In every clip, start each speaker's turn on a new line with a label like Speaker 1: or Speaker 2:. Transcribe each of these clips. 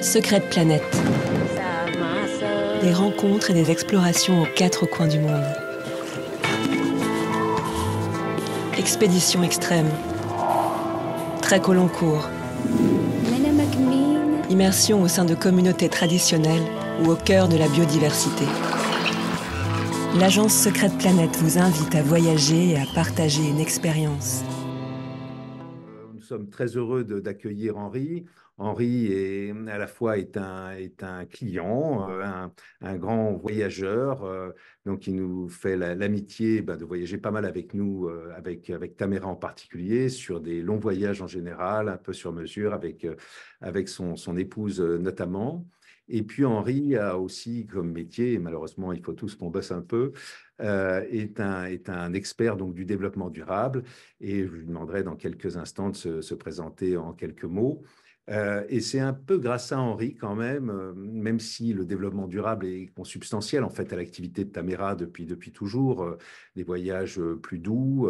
Speaker 1: Secrète Planète. Des rencontres et des explorations aux quatre coins du monde. Expédition extrême. Trek au long cours. Immersion au sein de communautés traditionnelles ou au cœur de la biodiversité. L'agence Secrète Planète vous invite à voyager et à partager une expérience.
Speaker 2: Nous sommes très heureux d'accueillir Henri. Henri à la fois est un client, un grand voyageur. Donc, il nous fait l'amitié de voyager pas mal avec nous, avec Tamara en particulier, sur des longs voyages en général, un peu sur mesure, avec son épouse notamment. Et puis, Henri a aussi comme métier, et malheureusement, il faut tous qu'on bosse un peu, est un expert donc, du développement durable. Et je lui demanderai dans quelques instants de se présenter en quelques mots. Et c'est un peu grâce à Henri quand même si le développement durable est consubstantiel en fait à l'activité de Tamara depuis toujours, des voyages plus doux,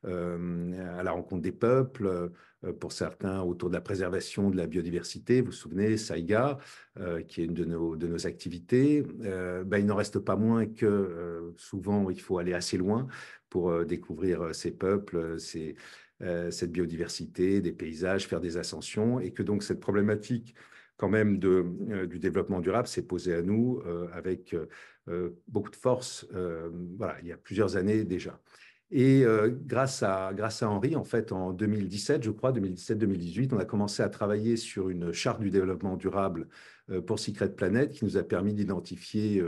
Speaker 2: à la rencontre des peuples, pour certains autour de la préservation de la biodiversité. Vous vous souvenez, Saïga, qui est une de nos activités, il n'en reste pas moins que souvent il faut aller assez loin pour découvrir ces peuples, cette biodiversité, des paysages, faire des ascensions, et que donc cette problématique quand même du développement durable s'est posée à nous avec beaucoup de force, voilà, il y a plusieurs années déjà. Et grâce à Henri, en fait, en 2017, je crois, 2017-2018, on a commencé à travailler sur une charte du développement durable pour Secrète Planète qui nous a permis d'identifier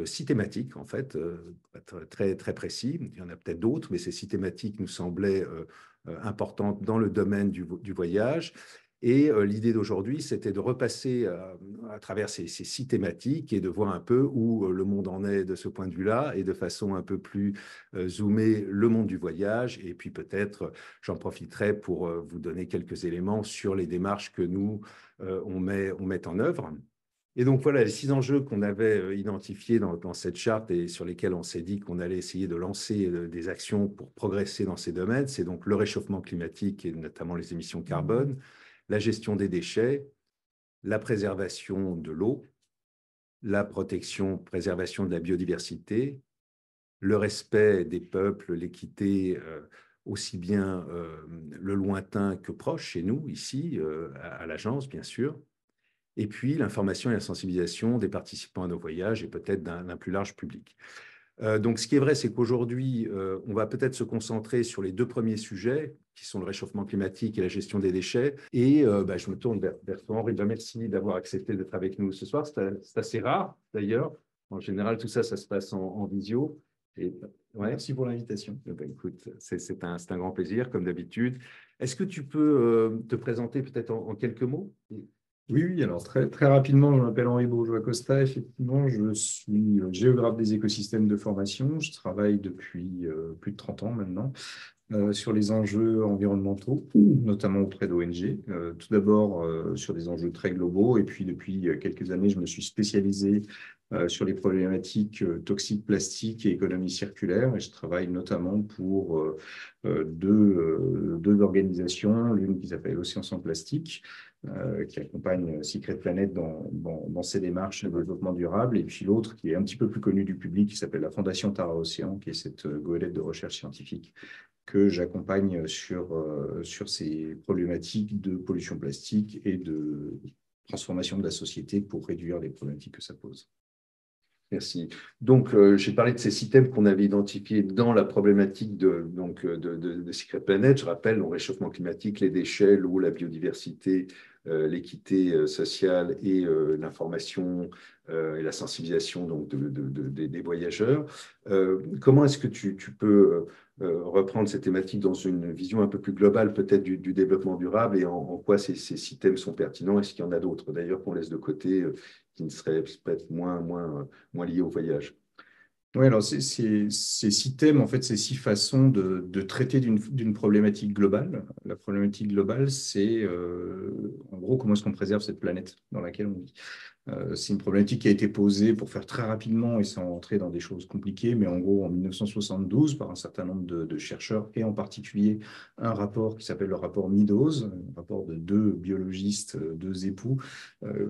Speaker 2: 6 thématiques, en fait, très, très précis. Il y en a peut-être d'autres, mais ces 6 thématiques nous semblaient importantes dans le domaine du voyage. Et l'idée d'aujourd'hui, c'était de repasser à travers ces 6 thématiques et de voir un peu où le monde en est de ce point de vue-là, et de façon un peu plus zoomée, le monde du voyage. Et puis peut-être, j'en profiterai pour vous donner quelques éléments sur les démarches que nous, on met en œuvre. Et donc voilà les 6 enjeux qu'on avait identifiés dans cette charte et sur lesquels on s'est dit qu'on allait essayer de lancer des actions pour progresser dans ces domaines. C'est donc le réchauffement climatique et notamment les émissions de carbone, la gestion des déchets, la préservation de l'eau, la préservation de la biodiversité, le respect des peuples, l'équité, aussi bien le lointain que proche chez nous, ici, à l'agence, bien sûr. Et puis l'information et la sensibilisation des participants à nos voyages et peut-être d'un plus large public. Donc, ce qui est vrai, c'est qu'aujourd'hui, on va peut-être se concentrer sur les 2 premiers sujets, qui sont le réchauffement climatique et la gestion des déchets. Et je me tourne vers toi, Henri. Merci d'avoir accepté d'être avec nous ce soir. C'est assez rare, d'ailleurs. En général, tout ça, ça se passe en visio. Et, ouais.
Speaker 3: Merci pour l'invitation.
Speaker 2: Écoute, c'est un grand plaisir, comme d'habitude. Est-ce que tu peux te présenter peut-être en quelques mots?
Speaker 3: Oui, alors très, très rapidement, je m'appelle Henri Bourgeois-Costa. Effectivement, je suis géographe des écosystèmes de formation. Je travaille depuis plus de 30 ans maintenant sur les enjeux environnementaux, notamment auprès d'ONG. Tout d'abord sur des enjeux très globaux, et puis depuis quelques années, je me suis spécialisé sur les problématiques toxiques, plastiques et économie circulaire. Et je travaille notamment pour deux organisations, l'une qui s'appelle Océan sans plastique, qui accompagne Secrète Planète dans ses démarches de développement durable, et puis l'autre qui est un petit peu plus connue du public, qui s'appelle la Fondation Tara Océan, qui est cette goélette de recherche scientifique que j'accompagne sur ces problématiques de pollution plastique et de transformation de la société pour réduire les problématiques que ça pose.
Speaker 2: Merci. Donc, j'ai parlé de ces 6 thèmes qu'on avait identifiés dans la problématique de Secrète Planète. Je rappelle, le réchauffement climatique, les déchets, l'eau, la biodiversité, l'équité sociale et l'information et la sensibilisation donc, des voyageurs. Comment est-ce que tu peux reprendre ces thématiques dans une vision un peu plus globale peut-être du développement durable, et en quoi ces 6 thèmes sont pertinents? Est-ce qu'il y en a d'autres d'ailleurs qu'on laisse de côté qui ne seraient peut-être moins liés au voyage?
Speaker 3: Oui, alors ces 6 thèmes, en fait, ces 6 façons de traiter d'une problématique globale. La problématique globale, c'est en gros comment est-ce qu'on préserve cette planète dans laquelle on vit. C'est une problématique qui a été posée pour faire très rapidement et sans rentrer dans des choses compliquées, mais en gros en 1972 par un certain nombre de chercheurs et en particulier un rapport qui s'appelle le rapport Meadows, un rapport de deux biologistes, deux époux,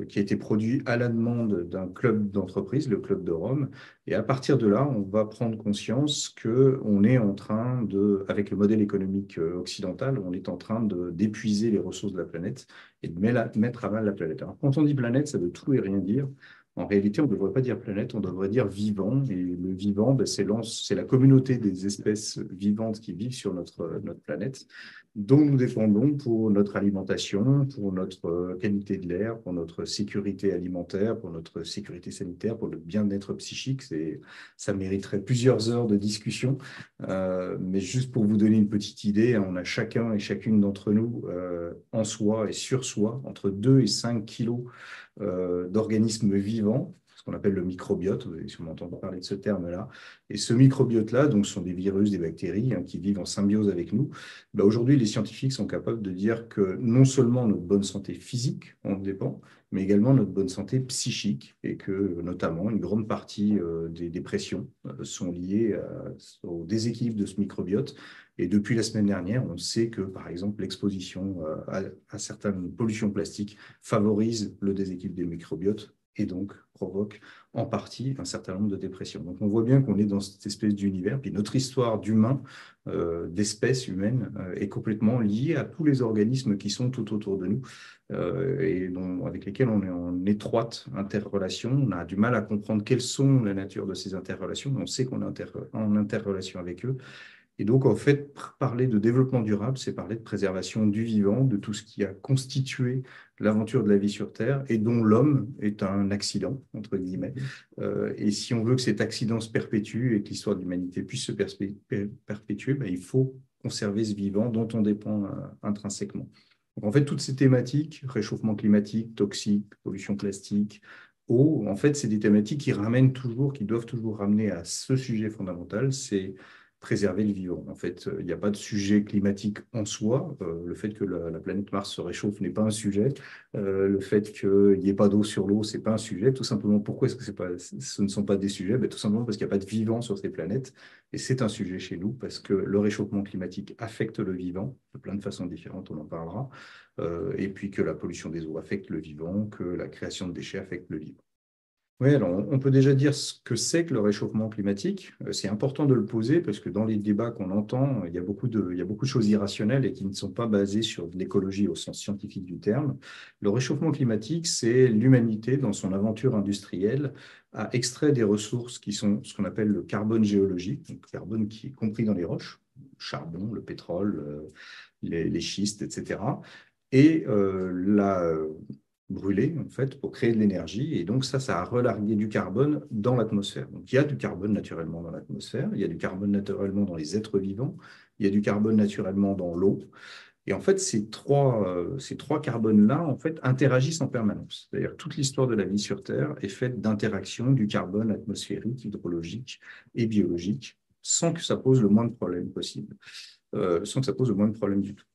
Speaker 3: qui a été produit à la demande d'un club d'entreprise, le Club de Rome. Et à partir de là, on va prendre conscience qu'on est en train de, avec le modèle économique occidental, on est en train d'épuiser les ressources de la planète et de mettre à mal la planète. Alors, quand on dit planète, ça veut tout et rien dire. En réalité, on ne devrait pas dire planète, on devrait dire vivant. Et le vivant, ben, c'est la communauté des espèces vivantes qui vivent sur notre planète, dont nous dépendons pour notre alimentation, pour notre qualité de l'air, pour notre sécurité alimentaire, pour notre sécurité sanitaire, pour le bien-être psychique. Ça mériterait plusieurs heures de discussion. Mais juste pour vous donner une petite idée, on a chacun et chacune d'entre nous en soi et sur soi entre 2 et 5 kilos d'organismes vivants, ce qu'on appelle le microbiote. Vous avez sûrement entendu parler de ce terme-là. Et ce microbiote-là, donc, ce sont des virus, des bactéries qui vivent en symbiose avec nous. Ben, aujourd'hui, les scientifiques sont capables de dire que non seulement notre bonne santé physique en dépend, mais également notre bonne santé psychique, et que notamment une grande partie des dépressions sont liées au déséquilibre de ce microbiote. Et depuis la semaine dernière, on sait que, par exemple, l'exposition à certaines pollutions plastiques favorise le déséquilibre des microbiotes et donc provoque en partie un certain nombre de dépressions. Donc on voit bien qu'on est dans cette espèce d'univers, puis notre histoire d'humain, d'espèce humaine, est complètement liée à tous les organismes qui sont tout autour de nous et avec lesquels on est en étroite interrelation. On a du mal à comprendre quelles sont la nature de ces interrelations, mais on sait qu'on est en interrelation avec eux. Et donc, en fait, parler de développement durable, c'est parler de préservation du vivant, de tout ce qui a constitué l'aventure de la vie sur Terre et dont l'homme est un accident, entre guillemets. Et si on veut que cet accident se perpétue et que l'histoire de l'humanité puisse se perpétuer, ben, il faut conserver ce vivant dont on dépend intrinsèquement. Donc, en fait, toutes ces thématiques, réchauffement climatique, toxique, pollution plastique, eau, en fait, c'est des thématiques qui doivent toujours ramener à ce sujet fondamental, c'est préserver le vivant. En fait, il n'y a pas de sujet climatique en soi. Le fait que la planète Mars se réchauffe n'est pas un sujet. Le fait qu'il n'y ait pas d'eau sur l'eau, ce n'est pas un sujet. Tout simplement, pourquoi est-ce que ce ne sont pas des sujets? Ben, tout simplement parce qu'il n'y a pas de vivant sur ces planètes. Et c'est un sujet chez nous parce que le réchauffement climatique affecte le vivant de plein de façons différentes, on en parlera. Et puis que la pollution des eaux affecte le vivant, que la création de déchets affecte le vivant. Oui, alors on peut déjà dire ce que c'est que le réchauffement climatique. C'est important de le poser parce que dans les débats qu'on entend, il y a beaucoup de choses irrationnelles et qui ne sont pas basées sur de l'écologie au sens scientifique du terme. Le réchauffement climatique, c'est l'humanité dans son aventure industrielle a extrait des ressources qui sont ce qu'on appelle le carbone géologique, donc le carbone qui est compris dans les roches, le charbon, le pétrole, les schistes, etc. Et brûler, en fait, pour créer de l'énergie. Et donc, ça a relargué du carbone dans l'atmosphère. Donc, il y a du carbone naturellement dans l'atmosphère, il y a du carbone naturellement dans les êtres vivants, il y a du carbone naturellement dans l'eau. Et en fait, ces trois carbones-là, en fait, interagissent en permanence. C'est-à-dire toute l'histoire de la vie sur Terre est faite d'interactions du carbone atmosphérique, hydrologique et biologique, sans que ça pose le moins de problèmes possible, sans que ça pose le moins de problèmes du tout.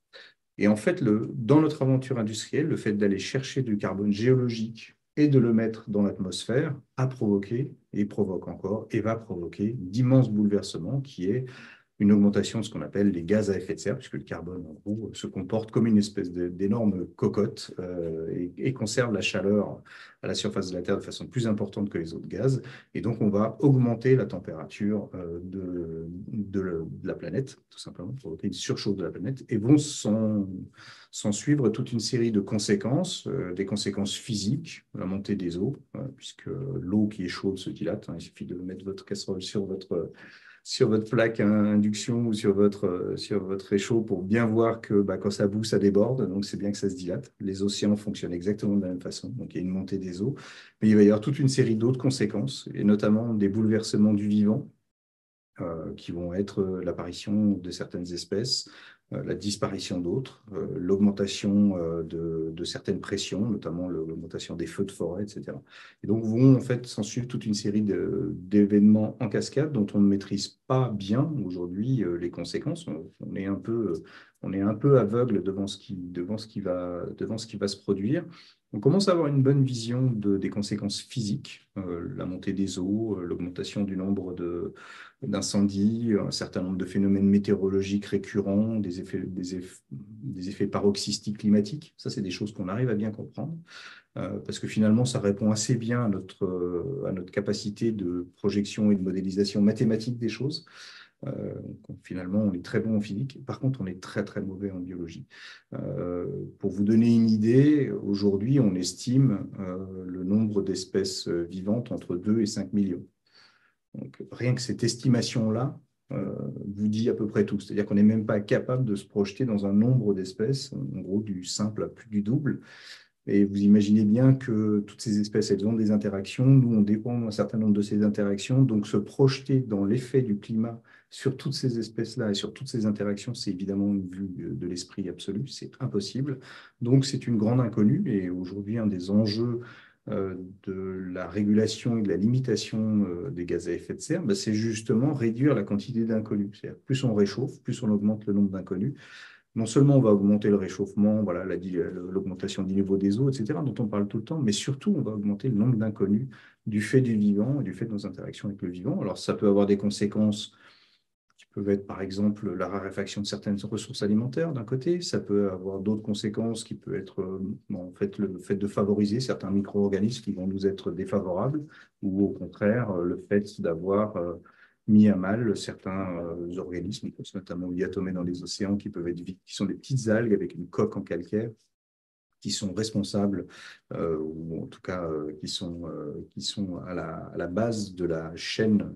Speaker 3: Et en fait, dans notre aventure industrielle, le fait d'aller chercher du carbone géologique et de le mettre dans l'atmosphère a provoqué, et provoque encore, et va provoquer d'immenses bouleversements qui est une augmentation de ce qu'on appelle les gaz à effet de serre, puisque le carbone, en gros, se comporte comme une espèce d'énorme cocotte et conserve la chaleur à la surface de la Terre de façon plus importante que les autres gaz. Et donc, on va augmenter la température de la planète, tout simplement, provoquer une surchauffe de la planète, et vont s'en suivre toute une série de conséquences, des conséquences physiques, la montée des eaux, puisque l'eau qui est chaude se dilate. Il suffit de mettre votre casserole sur votre plaque à induction ou sur votre réchaud pour bien voir que quand ça bout, ça déborde. Donc, c'est bien que ça se dilate. Les océans fonctionnent exactement de la même façon. Donc, il y a une montée des eaux. Mais il va y avoir toute une série d'autres conséquences, et notamment des bouleversements du vivant, qui vont être l'apparition de certaines espèces, la disparition d'autres, l'augmentation de certaines pressions, notamment l'augmentation des feux de forêt, etc. Et donc vont en fait s'en suivre toute une série d'événements en cascade dont on ne maîtrise pas bien aujourd'hui les conséquences. On est un peu on est un peu aveugle devant ce qui va se produire. On commence à avoir une bonne vision des conséquences physiques, la montée des eaux, l'augmentation du nombre d'incendies, un certain nombre de phénomènes météorologiques récurrents, des effets paroxystiques climatiques. Ça, c'est des choses qu'on arrive à bien comprendre, parce que finalement, ça répond assez bien à notre capacité de projection et de modélisation mathématique des choses. Finalement, on est très bon en physique. Par contre, on est très, très mauvais en biologie. Pour vous donner une idée, aujourd'hui, on estime le nombre d'espèces vivantes entre 2 et 5 millions. Donc, rien que cette estimation-là vous dit à peu près tout. C'est-à-dire qu'on n'est même pas capable de se projeter dans un nombre d'espèces, en gros, du simple à plus du double. Et vous imaginez bien que toutes ces espèces, elles ont des interactions. Nous, on dépend d'un certain nombre de ces interactions. Donc, se projeter dans l'effet du climat sur toutes ces espèces-là et sur toutes ces interactions, c'est évidemment une vue de l'esprit absolu. C'est impossible. Donc, c'est une grande inconnue. Et aujourd'hui, un des enjeux de la régulation et de la limitation des gaz à effet de serre, c'est justement réduire la quantité d'inconnus. C'est-à-dire, plus on réchauffe, plus on augmente le nombre d'inconnus. Non seulement on va augmenter le réchauffement, voilà, l'augmentation du niveau des eaux, etc., dont on parle tout le temps, mais surtout, on va augmenter le nombre d'inconnus du fait du vivant et du fait de nos interactions avec le vivant. Alors, ça peut avoir des conséquences qui peuvent être, par exemple, la raréfaction de certaines ressources alimentaires d'un côté. Ça peut avoir d'autres conséquences qui peuvent être, en fait, le fait de favoriser certains micro-organismes qui vont nous être défavorables, ou au contraire, le fait d'avoir mis à mal certains organismes, notamment diatomées dans les océans, qui sont des petites algues avec une coque en calcaire, qui sont responsables, ou en tout cas qui sont à la base de la chaîne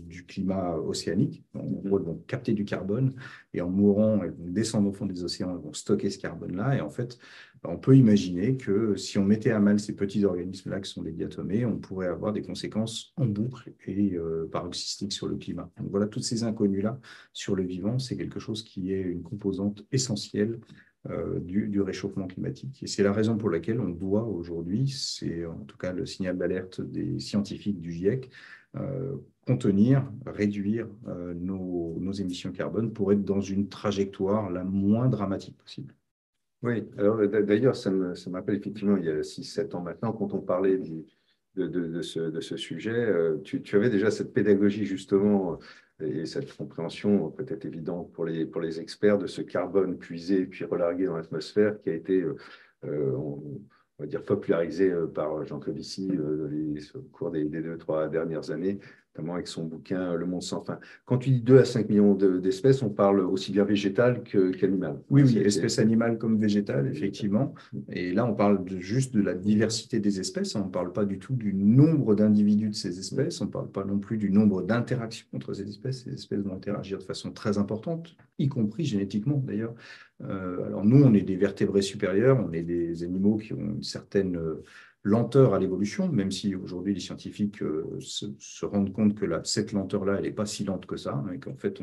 Speaker 3: du climat océanique. En gros, elles vont capter du carbone et en mourant, elles vont descendre au fond des océans, elles vont stocker ce carbone-là. Et en fait, on peut imaginer que si on mettait à mal ces petits organismes-là qui sont les diatomées, on pourrait avoir des conséquences en boucle et paroxystiques sur le climat. Donc voilà, toutes ces inconnues-là sur le vivant, c'est quelque chose qui est une composante essentielle du réchauffement climatique. Et c'est la raison pour laquelle on doit aujourd'hui, c'est en tout cas le signal d'alerte des scientifiques du GIEC, contenir, réduire nos émissions carbone pour être dans une trajectoire la moins dramatique possible.
Speaker 2: Oui, alors d'ailleurs, ça m'appelle effectivement, il y a 6-7 ans maintenant, quand on parlait de ce sujet, tu avais déjà cette pédagogie justement et cette compréhension peut-être évidente pour les experts de ce carbone puisé puis relargué dans l'atmosphère qui a été, on va dire, popularisé par Jean Covici au cours des 2-3 dernières années, notamment avec son bouquin Le Monde sans fin. Quand tu dis 2 à 5 millions d'espèces, on parle aussi bien végétal qu'animal.
Speaker 3: Oui, espèces animales comme végétales, effectivement. Et là, on parle juste de la diversité des espèces. On ne parle pas du tout du nombre d'individus de ces espèces. On ne parle pas non plus du nombre d'interactions entre ces espèces. Ces espèces vont interagir de façon très importante, y compris génétiquement d'ailleurs. Alors nous, on est des vertébrés supérieurs. On est des animaux qui ont une certaine lenteur à l'évolution, même si aujourd'hui les scientifiques se rendent compte que cette lenteur-là, elle n'est pas si lente que ça, hein, et qu'en fait,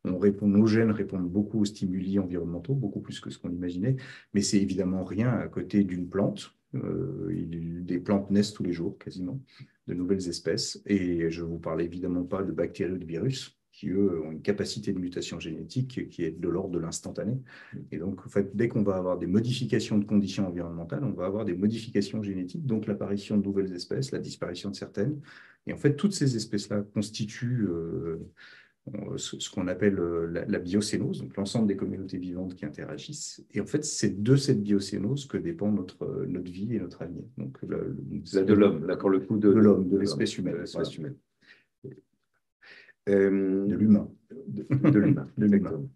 Speaker 3: nos gènes répondent beaucoup aux stimuli environnementaux, beaucoup plus que ce qu'on imaginait, mais c'est évidemment rien à côté d'une plante. Des plantes naissent tous les jours, quasiment, de nouvelles espèces, et je ne vous parle évidemment pas de bactéries ou de virus, qui, eux, ont une capacité de mutation génétique qui est de l'ordre de l'instantané. Et donc, en fait, dès qu'on va avoir des modifications de conditions environnementales, on va avoir des modifications génétiques, donc l'apparition de nouvelles espèces, la disparition de certaines. Et en fait, toutes ces espèces-là constituent ce qu'on appelle la biocénose, donc l'ensemble des communautés vivantes qui interagissent. Et en fait, c'est de cette biocénose que dépend notre vie et notre avenir. Donc,
Speaker 2: de l'homme, là, pour le coup,
Speaker 3: de l'homme, de l'espèce humaine.
Speaker 2: Voilà. Humaine.
Speaker 3: De l'humain.
Speaker 2: De l'humain, exactement.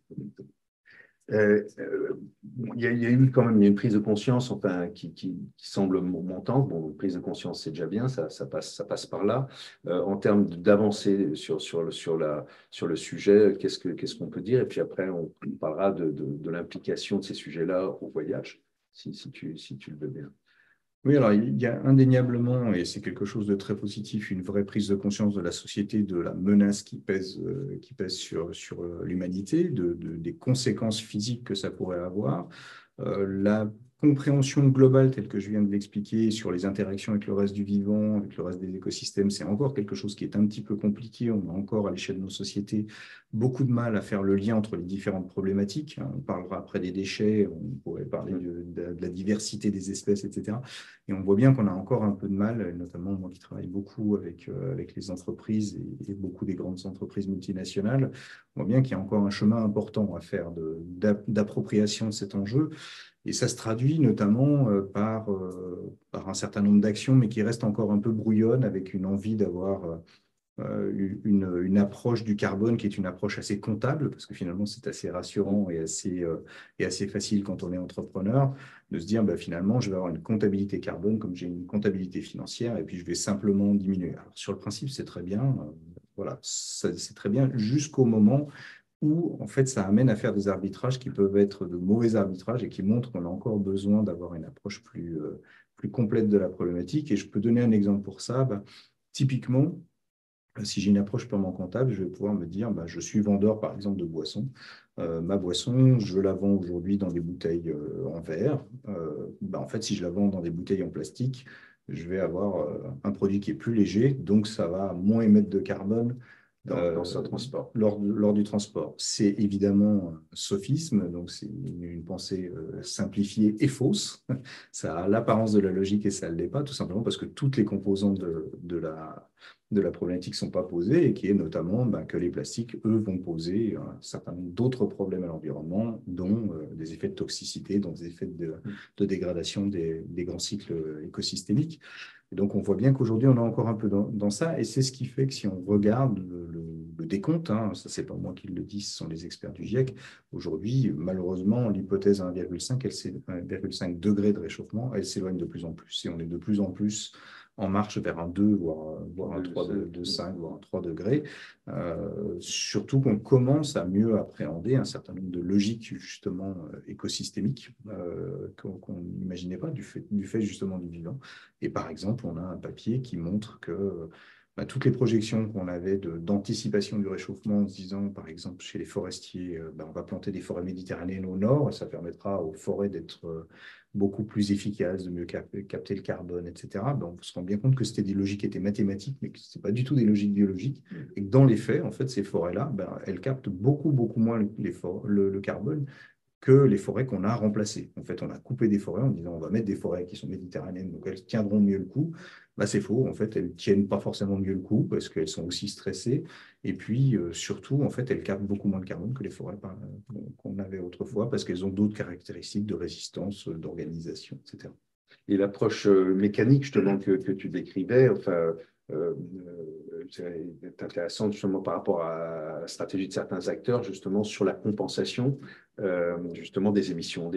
Speaker 2: Il y a eu quand même une prise de conscience enfin, qui semble montante. Bon, une prise de conscience, c'est déjà bien, ça passe par là. En termes d'avancée sur le sujet, qu'est-ce qu'on peut dire? Et puis après, on parlera de l'implication de ces sujets-là au voyage, si tu le veux bien.
Speaker 3: Oui, alors il y a indéniablement, et c'est quelque chose de très positif, une vraie prise de conscience de la société, de la menace qui pèse sur l'humanité, des conséquences physiques que ça pourrait avoir. La compréhension globale telle que je viens de l'expliquer sur les interactions avec le reste du vivant, avec le reste des écosystèmes, c'est encore quelque chose qui est un petit peu compliqué. On a encore à l'échelle de nos sociétés beaucoup de mal à faire le lien entre les différentes problématiques. On parlera après des déchets, on pourrait parler de la diversité des espèces, etc. Et on voit bien qu'on a encore un peu de mal, notamment moi qui travaille beaucoup avec les entreprises et beaucoup des grandes entreprises multinationales, on voit bien qu'il y a encore un chemin important à faire d'appropriation de cet enjeu. Et ça se traduit notamment par un certain nombre d'actions, mais qui restent encore un peu brouillonnes, avec une envie d'avoir une approche du carbone qui est une approche assez comptable, parce que finalement c'est assez rassurant et assez facile quand on est entrepreneur, de se dire bah, finalement je vais avoir une comptabilité carbone comme j'ai une comptabilité financière, et puis je vais simplement diminuer. Alors, sur le principe, c'est très bien, voilà, c'est très bien jusqu'au moment où en fait ça amène à faire des arbitrages qui peuvent être de mauvais arbitrages et qui montrent qu'on a encore besoin d'avoir une approche plus complète de la problématique. Et je peux donner un exemple pour ça. Bah, typiquement, si j'ai une approche purement comptable, je vais pouvoir me dire, bah, je suis vendeur par exemple de boissons. Ma boisson, je la vends aujourd'hui dans des bouteilles en verre. Bah, en fait, si je la vends dans des bouteilles en plastique, je vais avoir un produit qui est plus léger, donc ça va moins émettre de carbone
Speaker 2: dans ce transport.
Speaker 3: lors du transport. C'est évidemment un sophisme, donc c'est une pensée simplifiée et fausse. Ça a l'apparence de la logique et ça ne l'est pas, tout simplement parce que toutes les composantes de la problématique ne sont pas posées, et qui est notamment bah, que les plastiques, eux, vont poser un certain nombre d'autres problèmes à l'environnement, dont des effets de toxicité, dont des effets de dégradation des grands cycles écosystémiques. Et donc, on voit bien qu'aujourd'hui, on est encore un peu dans ça, et c'est ce qui fait que si on regarde le décompte, hein, ça, c'est pas moi qui le dis, ce sont les experts du GIEC, aujourd'hui, malheureusement, l'hypothèse 1,5 degré de réchauffement, elle s'éloigne de plus en plus, et on est de plus en plus en marche vers un 2, voire un 3,5, voire un 3 degrés. Surtout qu'on commence à mieux appréhender un certain nombre de logiques justement écosystémiques qu'on n'imaginait pas du fait justement du vivant. Et par exemple, on a un papier qui montre que bah, toutes les projections qu'on avait d'anticipation du réchauffement, en se disant, par exemple, chez les forestiers, bah, on va planter des forêts méditerranéennes au nord, et ça permettra aux forêts d'être beaucoup plus efficaces, de mieux capter le carbone, etc. Ben, on se rend bien compte que c'était des logiques qui étaient mathématiques, mais que ce n'est pas du tout des logiques biologiques. Et que dans les faits, en fait, ces forêts-là, ben, elles captent beaucoup, beaucoup moins le carbone que les forêts qu'on a remplacées. En fait, on a coupé des forêts en disant on va mettre des forêts qui sont méditerranéennes, donc elles tiendront mieux le coup. Bah, c'est faux, en fait, elles ne tiennent pas forcément mieux le coup parce qu'elles sont aussi stressées. Et puis, surtout, en fait, elles captent beaucoup moins de carbone que les forêts qu'on avait autrefois parce qu'elles ont d'autres caractéristiques de résistance, d'organisation, etc.
Speaker 2: Et l'approche mécanique, justement, que tu décrivais, enfin, c'est intéressant justement par rapport à la stratégie de certains acteurs, justement, sur la compensation justement des émissions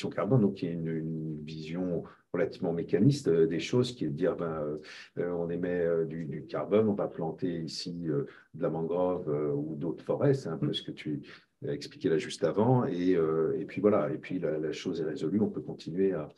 Speaker 2: carbone. Donc, il y a une vision relativement mécaniste des choses, qui est de dire, on émet du carbone, on va planter ici de la mangrove ou d'autres forêts. C'est un peu ce que tu as expliqué là juste avant. Et puis voilà, et puis la chose est résolue, on peut continuer à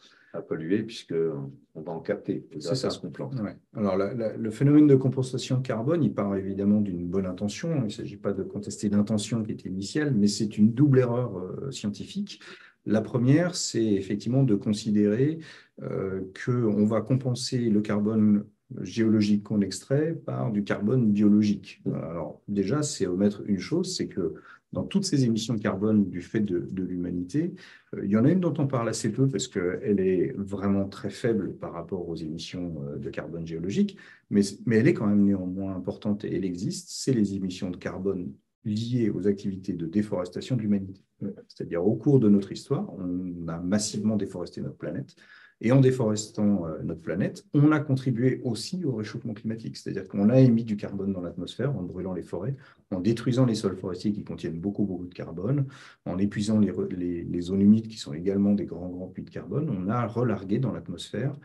Speaker 2: polluer puisqu'on va en capter grâce à ce qu'on plante.
Speaker 3: Ouais. Alors, le phénomène de compensation de carbone, il part évidemment d'une bonne intention. Il ne s'agit pas de contester l'intention qui était initiale, mais c'est une double erreur scientifique. La première, c'est effectivement de considérer qu'on va compenser le carbone géologique qu'on extrait par du carbone biologique. Alors déjà, c'est omettre une chose, c'est que dans toutes ces émissions de carbone du fait de l'humanité, il y en a une dont on parle assez peu parce qu'elle est vraiment très faible par rapport aux émissions de carbone géologique, mais elle est quand même néanmoins importante et elle existe, c'est les émissions de carbone liées aux activités de déforestation de l'humanité. C'est-à-dire au cours de notre histoire, on a massivement déforesté notre planète. Et en déforestant notre planète, on a contribué aussi au réchauffement climatique. C'est-à-dire qu'on a émis du carbone dans l'atmosphère en brûlant les forêts, en détruisant les sols forestiers qui contiennent beaucoup, beaucoup de carbone, en épuisant les zones humides qui sont également des grands, grands puits de carbone. On a relargué dans l'atmosphère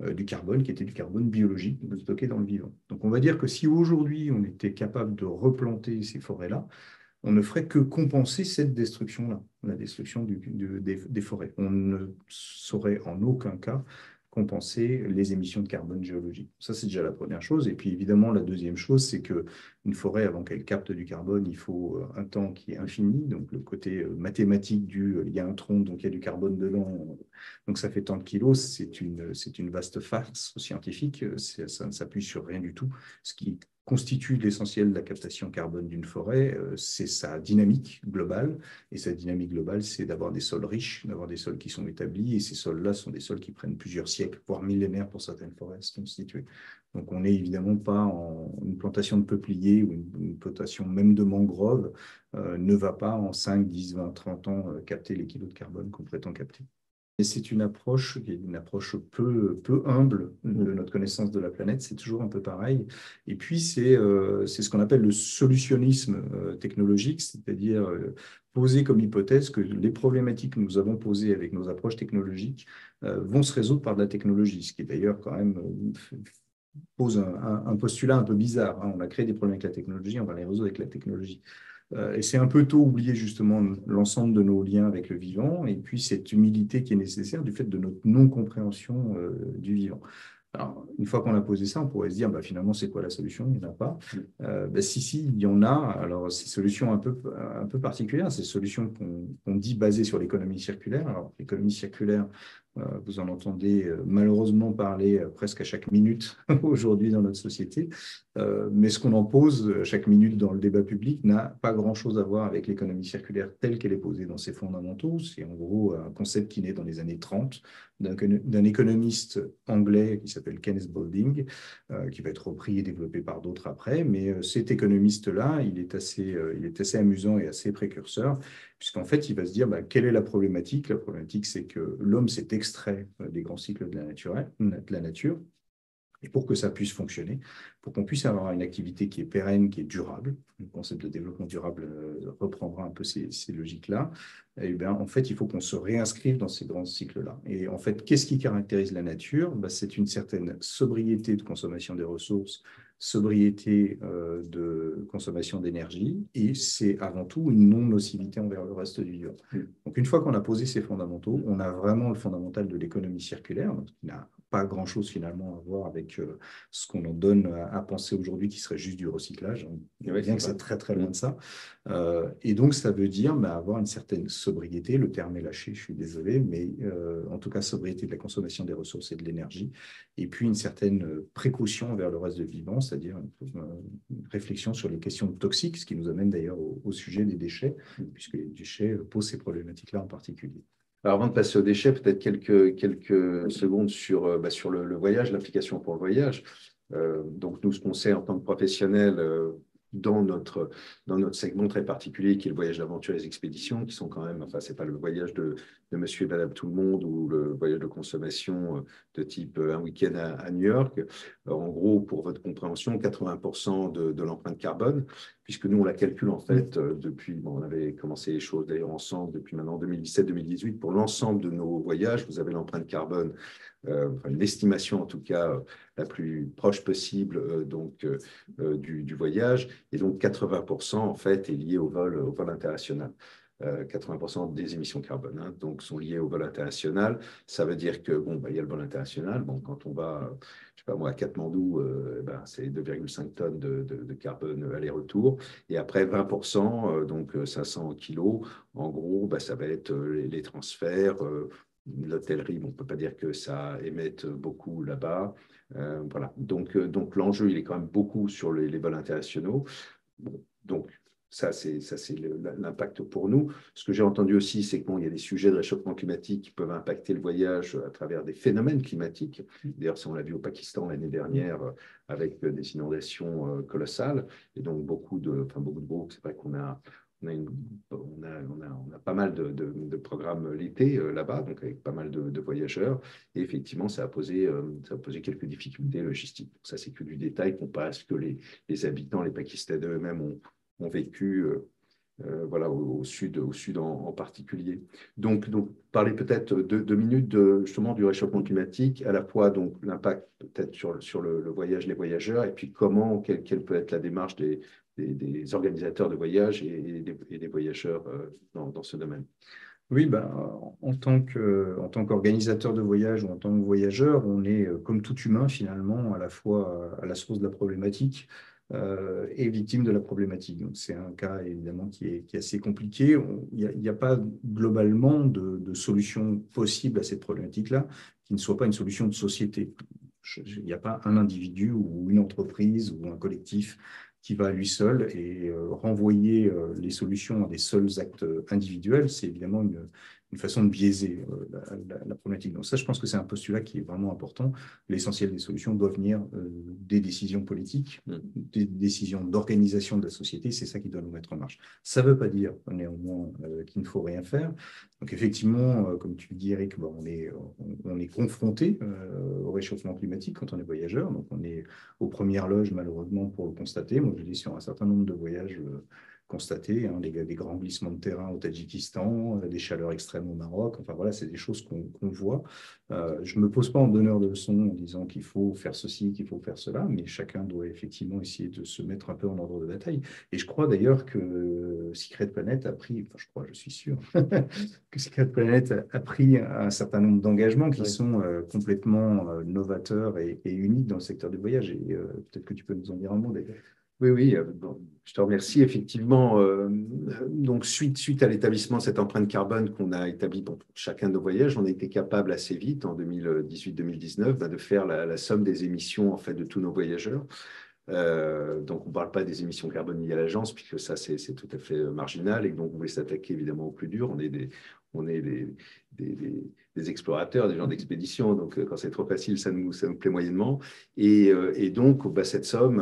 Speaker 3: du carbone qui était du carbone biologique stocké dans le vivant. Donc on va dire que si aujourd'hui on était capable de replanter ces forêts-là, on ne ferait que compenser cette destruction-là, la destruction des forêts. On ne saurait en aucun cas compenser les émissions de carbone géologique. Ça, c'est déjà la première chose. Et puis, évidemment, la deuxième chose, c'est qu'une forêt, avant qu'elle capte du carbone, il faut un temps qui est infini. Donc, le côté mathématique il y a un tronc, donc il y a du carbone dedans, donc ça fait tant de kilos. C'est une vaste farce scientifique. Ça ne s'appuie sur rien du tout. Ce qui constitue l'essentiel de la captation carbone d'une forêt, c'est sa dynamique globale. Et sa dynamique globale, c'est d'avoir des sols riches, d'avoir des sols qui sont établis. Et ces sols-là sont des sols qui prennent plusieurs siècles, voire millénaires pour certaines forêts à se constituer. Donc, on n'est évidemment pas une plantation de peupliers ou une plantation même de mangroves ne va pas en 5, 10, 20, 30 ans capter les kilos de carbone qu'on prétend capter. Et c'est une approche qui est une approche peu humble de notre connaissance de la planète. C'est toujours un peu pareil. Et puis, c'est ce qu'on appelle le solutionnisme technologique, c'est-à-dire poser comme hypothèse que les problématiques que nous avons posées avec nos approches technologiques vont se résoudre par de la technologie, ce qui est d'ailleurs quand même pose un postulat un peu bizarre. Hein. On a créé des problèmes avec la technologie, on va les résoudre avec la technologie. Et c'est un peu tôt oublier justement l'ensemble de nos liens avec le vivant et puis cette humilité qui est nécessaire du fait de notre non-compréhension du vivant. Alors, une fois qu'on a posé ça, on pourrait se dire, bah, finalement, c'est quoi la solution? Il n'y en a pas. Si, il y en a. Alors, ces solutions un peu particulières, ces solutions qu'on dit basées sur l'économie circulaire. Alors, l'économie circulaire, vous en entendez malheureusement parler presque à chaque minute aujourd'hui dans notre société. Mais ce qu'on en pose chaque minute dans le débat public n'a pas grand-chose à voir avec l'économie circulaire telle qu'elle est posée dans ses fondamentaux. C'est en gros un concept qui naît dans les années 30 d'un économiste anglais qui s'appelle Kenneth Boulding, qui va être repris et développé par d'autres après. Mais cet économiste-là, il est assez amusant et assez précurseur, puisqu'en fait, il va se dire quelle est la problématique? La problématique, c'est que l'homme s'est extrait des grands cycles de la nature. Et pour que ça puisse fonctionner, pour qu'on puisse avoir une activité qui est pérenne, qui est durable, le concept de développement durable reprendra un peu ces logiques-là, et bien, en fait, il faut qu'on se réinscrive dans ces grands cycles-là. Et en fait, qu'est-ce qui caractérise la nature? C'est une certaine sobriété de consommation des ressources, sobriété de consommation d'énergie, et c'est avant tout une non-nocivité envers le reste du vivant. Donc, une fois qu'on a posé ces fondamentaux, on a vraiment le fondamental de l'économie circulaire, donc, qui n'a pas grand-chose finalement à voir avec ce qu'on en donne à penser aujourd'hui qui serait juste du recyclage. Bien que c'est très très loin de ça. Et donc ça veut dire avoir une certaine sobriété, le terme est lâché, je suis désolé, mais en tout cas sobriété de la consommation des ressources et de l'énergie, et puis une certaine précaution envers le reste de vivant, c'est-à-dire une réflexion sur les questions toxiques, ce qui nous amène d'ailleurs au sujet des déchets, puisque les déchets posent ces problématiques-là en particulier.
Speaker 2: Alors, avant de passer aux déchets, peut-être quelques secondes sur le voyage, l'application pour le voyage. Donc, nous, ce qu'on sait en tant que professionnels dans notre segment très particulier, qui est le voyage d'aventure et les expéditions, qui sont quand même, enfin, c'est pas le voyage de monsieur et madame tout le monde ou le voyage de consommation de type un week-end à New York. En gros, pour votre compréhension, 80% de l'empreinte carbone, puisque nous, on la calcule en fait depuis, on avait commencé les choses d'ailleurs ensemble depuis maintenant 2017-2018, pour l'ensemble de nos voyages, vous avez l'empreinte carbone, une estimation en tout cas la plus proche possible du voyage, et donc 80% en fait est lié au vol international. 80% des émissions carbone donc sont liées au vol international. Ça veut dire que il y a le vol international. Bon, quand on va, je sais pas moi, à Katmandou, c'est 2,5 tonnes de carbone aller-retour. Et après 20%, donc 500 kilos, en gros, ça va être les transferts. L'hôtellerie, on ne peut pas dire que ça émette beaucoup là-bas. Voilà. Donc l'enjeu, il est quand même beaucoup sur les vols internationaux. Bon, donc, ça, c'est l'impact pour nous. Ce que j'ai entendu aussi, c'est qu'il y a des sujets de réchauffement climatique qui peuvent impacter le voyage à travers des phénomènes climatiques. D'ailleurs, on l'a vu au Pakistan l'année dernière avec des inondations colossales. Et donc, beaucoup de groupes. C'est vrai qu'on a pas mal de programmes l'été là-bas, donc avec pas mal de voyageurs. Et effectivement, ça a posé quelques difficultés logistiques. Ça, c'est que du détail comparé à ce que les habitants, les Pakistanais eux-mêmes ont vécu au sud en particulier. Donc parler peut-être 2 minutes justement du réchauffement climatique, à la fois donc l'impact peut-être sur le voyage, les voyageurs, et puis quelle peut être la démarche des organisateurs de voyage et des voyageurs dans ce domaine.
Speaker 3: Oui, ben, en tant qu'organisateur de voyage ou en tant que voyageur, on est, comme tout humain, finalement, à la fois à la source de la problématique et victime de la problématique. Donc, c'est un cas, évidemment, qui est assez compliqué. Il y a pas globalement de solution possible à cette problématique-là qui ne soit pas une solution de société. Il n'y a pas un individu ou une entreprise ou un collectif qui va à lui seul et renvoyer les solutions à des seuls actes individuels, c'est évidemment une façon de biaiser la problématique. Donc ça, je pense que c'est un postulat qui est vraiment important. L'essentiel des solutions doit venir des décisions politiques, des décisions d'organisation de la société, c'est ça qui doit nous mettre en marche. Ça ne veut pas dire néanmoins qu'il ne faut rien faire. Donc effectivement, comme tu le dis Eric, bon, on est confronté au réchauffement climatique quand on est voyageur, donc on est aux premières loges, malheureusement, pour le constater. Moi, je dis sur un certain nombre de voyages constatés, hein, des grands glissements de terrain au Tadjikistan, des chaleurs extrêmes au Maroc. Enfin, voilà, c'est des choses qu'on voit. Je ne me pose pas en donneur de leçons en disant qu'il faut faire ceci, qu'il faut faire cela, mais chacun doit effectivement essayer de se mettre un peu en ordre de bataille. Et je crois d'ailleurs que Secret Planet a pris, enfin, je crois, je suis sûr, que Secret Planet a pris un certain nombre d'engagements qui sont complètement novateurs et uniques dans le secteur du voyage. Et peut-être que tu peux nous en dire un mot d'ailleurs.
Speaker 2: Oui, oui, bon, je te remercie. Effectivement, donc suite à l'établissement de cette empreinte carbone qu'on a établie pour chacun de nos voyages, on a été capable assez vite, en 2018-2019, de faire la somme des émissions en fait, de tous nos voyageurs. Donc, on ne parle pas des émissions carbone liées à l'agence, puisque ça, c'est tout à fait marginal. Et donc, on voulait s'attaquer évidemment au plus dur. On est des explorateurs, des gens d'expédition. Donc, quand c'est trop facile, ça nous plaît moyennement. Et donc, bah, cette somme,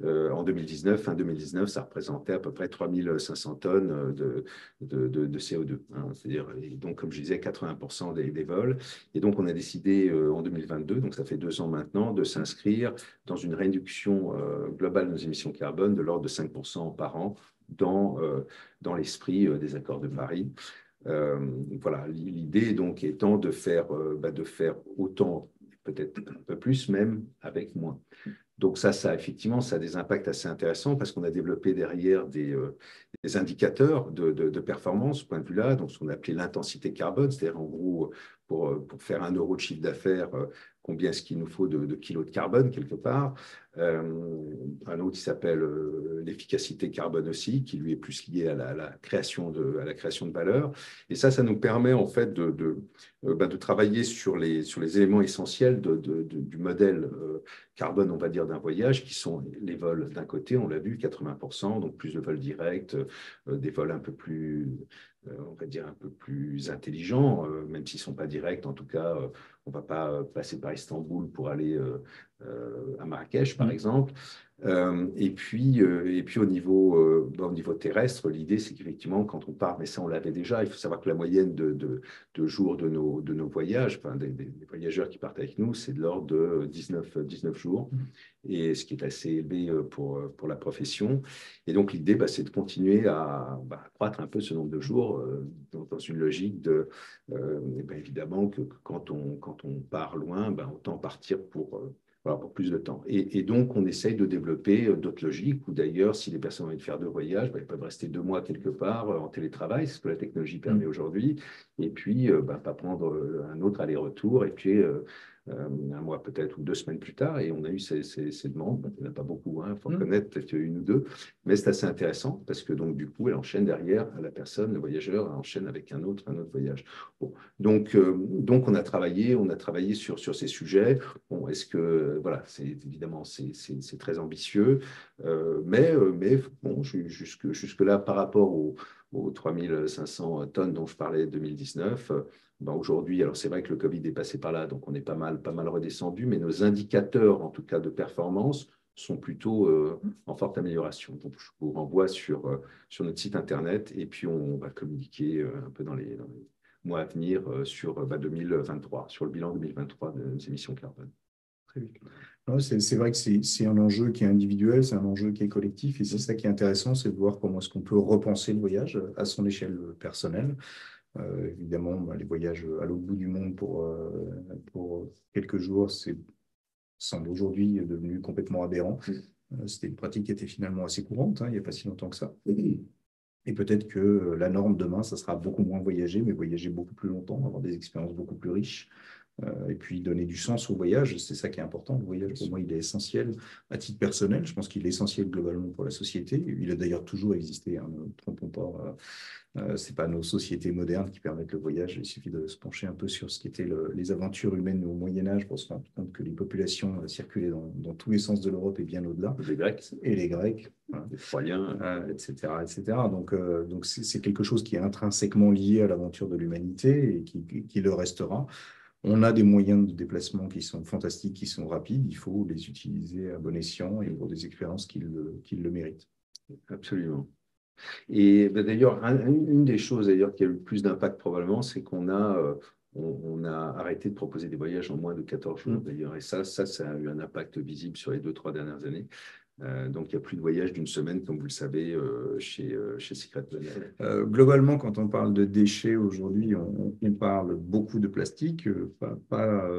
Speaker 2: en 2019, fin 2019, ça représentait à peu près 3500 tonnes de CO2. Hein. C'est-à-dire, et donc, comme je disais, 80% des vols. Et donc, on a décidé en 2022, donc ça fait 2 ans maintenant, de s'inscrire dans une réduction globale de nos émissions carbone de l'ordre de 5% par an dans l'esprit des accords de Paris. Voilà, l'idée donc étant de faire autant, peut-être un peu plus même, avec moins. Donc ça effectivement, ça a des impacts assez intéressants parce qu'on a développé derrière des indicateurs de performance, ce point de vue-là, donc ce qu'on appelait l'intensité carbone, c'est-à-dire en gros, pour faire 1 € de chiffre d'affaires, combien est-ce qu'il nous faut de kilos de carbone quelque part. Un autre qui s'appelle l'efficacité carbone aussi, qui lui est plus lié à la création de valeur. Et ça nous permet en fait de travailler sur les éléments essentiels du modèle carbone, on va dire, d'un voyage, qui sont les vols d'un côté, on l'a vu, 80%, donc plus de vols directs, des vols un peu plus, on va dire, un peu plus intelligents, même s'ils ne sont pas directs. En tout cas, on ne va pas passer par Istanbul pour aller à Marrakech, par exemple. Et puis au niveau terrestre, l'idée, c'est qu'effectivement, quand on part, mais ça, on l'avait déjà, il faut savoir que la moyenne de jours de nos voyages, enfin, des voyageurs qui partent avec nous, c'est de l'ordre de 19 jours, et ce qui est assez élevé pour la profession. Et donc, l'idée, c'est de continuer à accroître un peu ce nombre de jours dans une logique évidemment, que quand on part loin, autant partir voilà, pour plus de temps. Et donc, on essaye de développer d'autres logiques où d'ailleurs, si les personnes ont envie de faire 2 voyages, ils peuvent rester 2 mois quelque part en télétravail, c'est ce que la technologie permet aujourd'hui, et puis pas prendre un autre aller-retour, et puis 1 mois peut-être ou 2 semaines plus tard, et on a eu ces demandes. Il n'y en a pas beaucoup, il faut reconnaître, peut-être 1 ou 2, mais c'est assez intéressant parce que donc, du coup, elle enchaîne derrière la personne, le voyageur, elle enchaîne avec un autre voyage. Bon. Donc, on a travaillé sur ces sujets. Bon, est-ce que, voilà, évidemment, c'est très ambitieux, mais bon, jusque-là, par rapport aux 3500 tonnes dont je parlais en 2019, aujourd'hui, alors c'est vrai que le Covid est passé par là, donc on est pas mal redescendu, mais nos indicateurs, en tout cas de performance, sont plutôt en forte amélioration. Donc, je vous renvoie sur notre site internet et puis on va communiquer un peu dans les mois à venir sur 2023, sur le bilan 2023 de nos émissions carbone.
Speaker 3: Très bien. C'est vrai que c'est un enjeu qui est individuel, c'est un enjeu qui est collectif, et c'est ça qui est intéressant, c'est de voir comment est-ce qu'on peut repenser le voyage à son échelle personnelle. Évidemment, les voyages à l'autre bout du monde pour quelques jours, semble aujourd'hui devenu complètement aberrant. C'était une pratique qui était finalement assez courante, il n'y a pas si longtemps que ça. Et peut-être que la norme demain, ça sera beaucoup moins voyager, mais voyager beaucoup plus longtemps, avoir des expériences beaucoup plus riches. Et puis donner du sens au voyage, c'est ça qui est important. Le voyage, pour moi, il est essentiel à titre personnel. Je pense qu'il est essentiel globalement pour la société. Il a d'ailleurs toujours existé, hein, ne nous trompons pas. Ce n'est pas nos sociétés modernes qui permettent le voyage. Il suffit de se pencher un peu sur ce qu'étaient les aventures humaines au Moyen-Âge pour se rendre compte que les populations circulaient dans tous les sens de l'Europe et bien au-delà.
Speaker 2: Les Grecs.
Speaker 3: Et les Grecs.
Speaker 2: Les Troyens.
Speaker 3: Etc., etc. Donc c'est quelque chose qui est intrinsèquement lié à l'aventure de l'humanité et qui le restera. On a des moyens de déplacement qui sont fantastiques, qui sont rapides. Il faut les utiliser à bon escient et pour des expériences qui le méritent.
Speaker 2: Absolument. Et ben, d'ailleurs, une des choses d'ailleurs qui a eu le plus d'impact probablement, c'est on a arrêté de proposer des voyages en moins de 14 jours d'ailleurs. Et ça a eu un impact visible sur les 2-3 dernières années. Donc, il n'y a plus de voyage d'une semaine, comme vous le savez, chez Secret Planète.
Speaker 3: Globalement, quand on parle de déchets aujourd'hui, on parle beaucoup de plastique, pas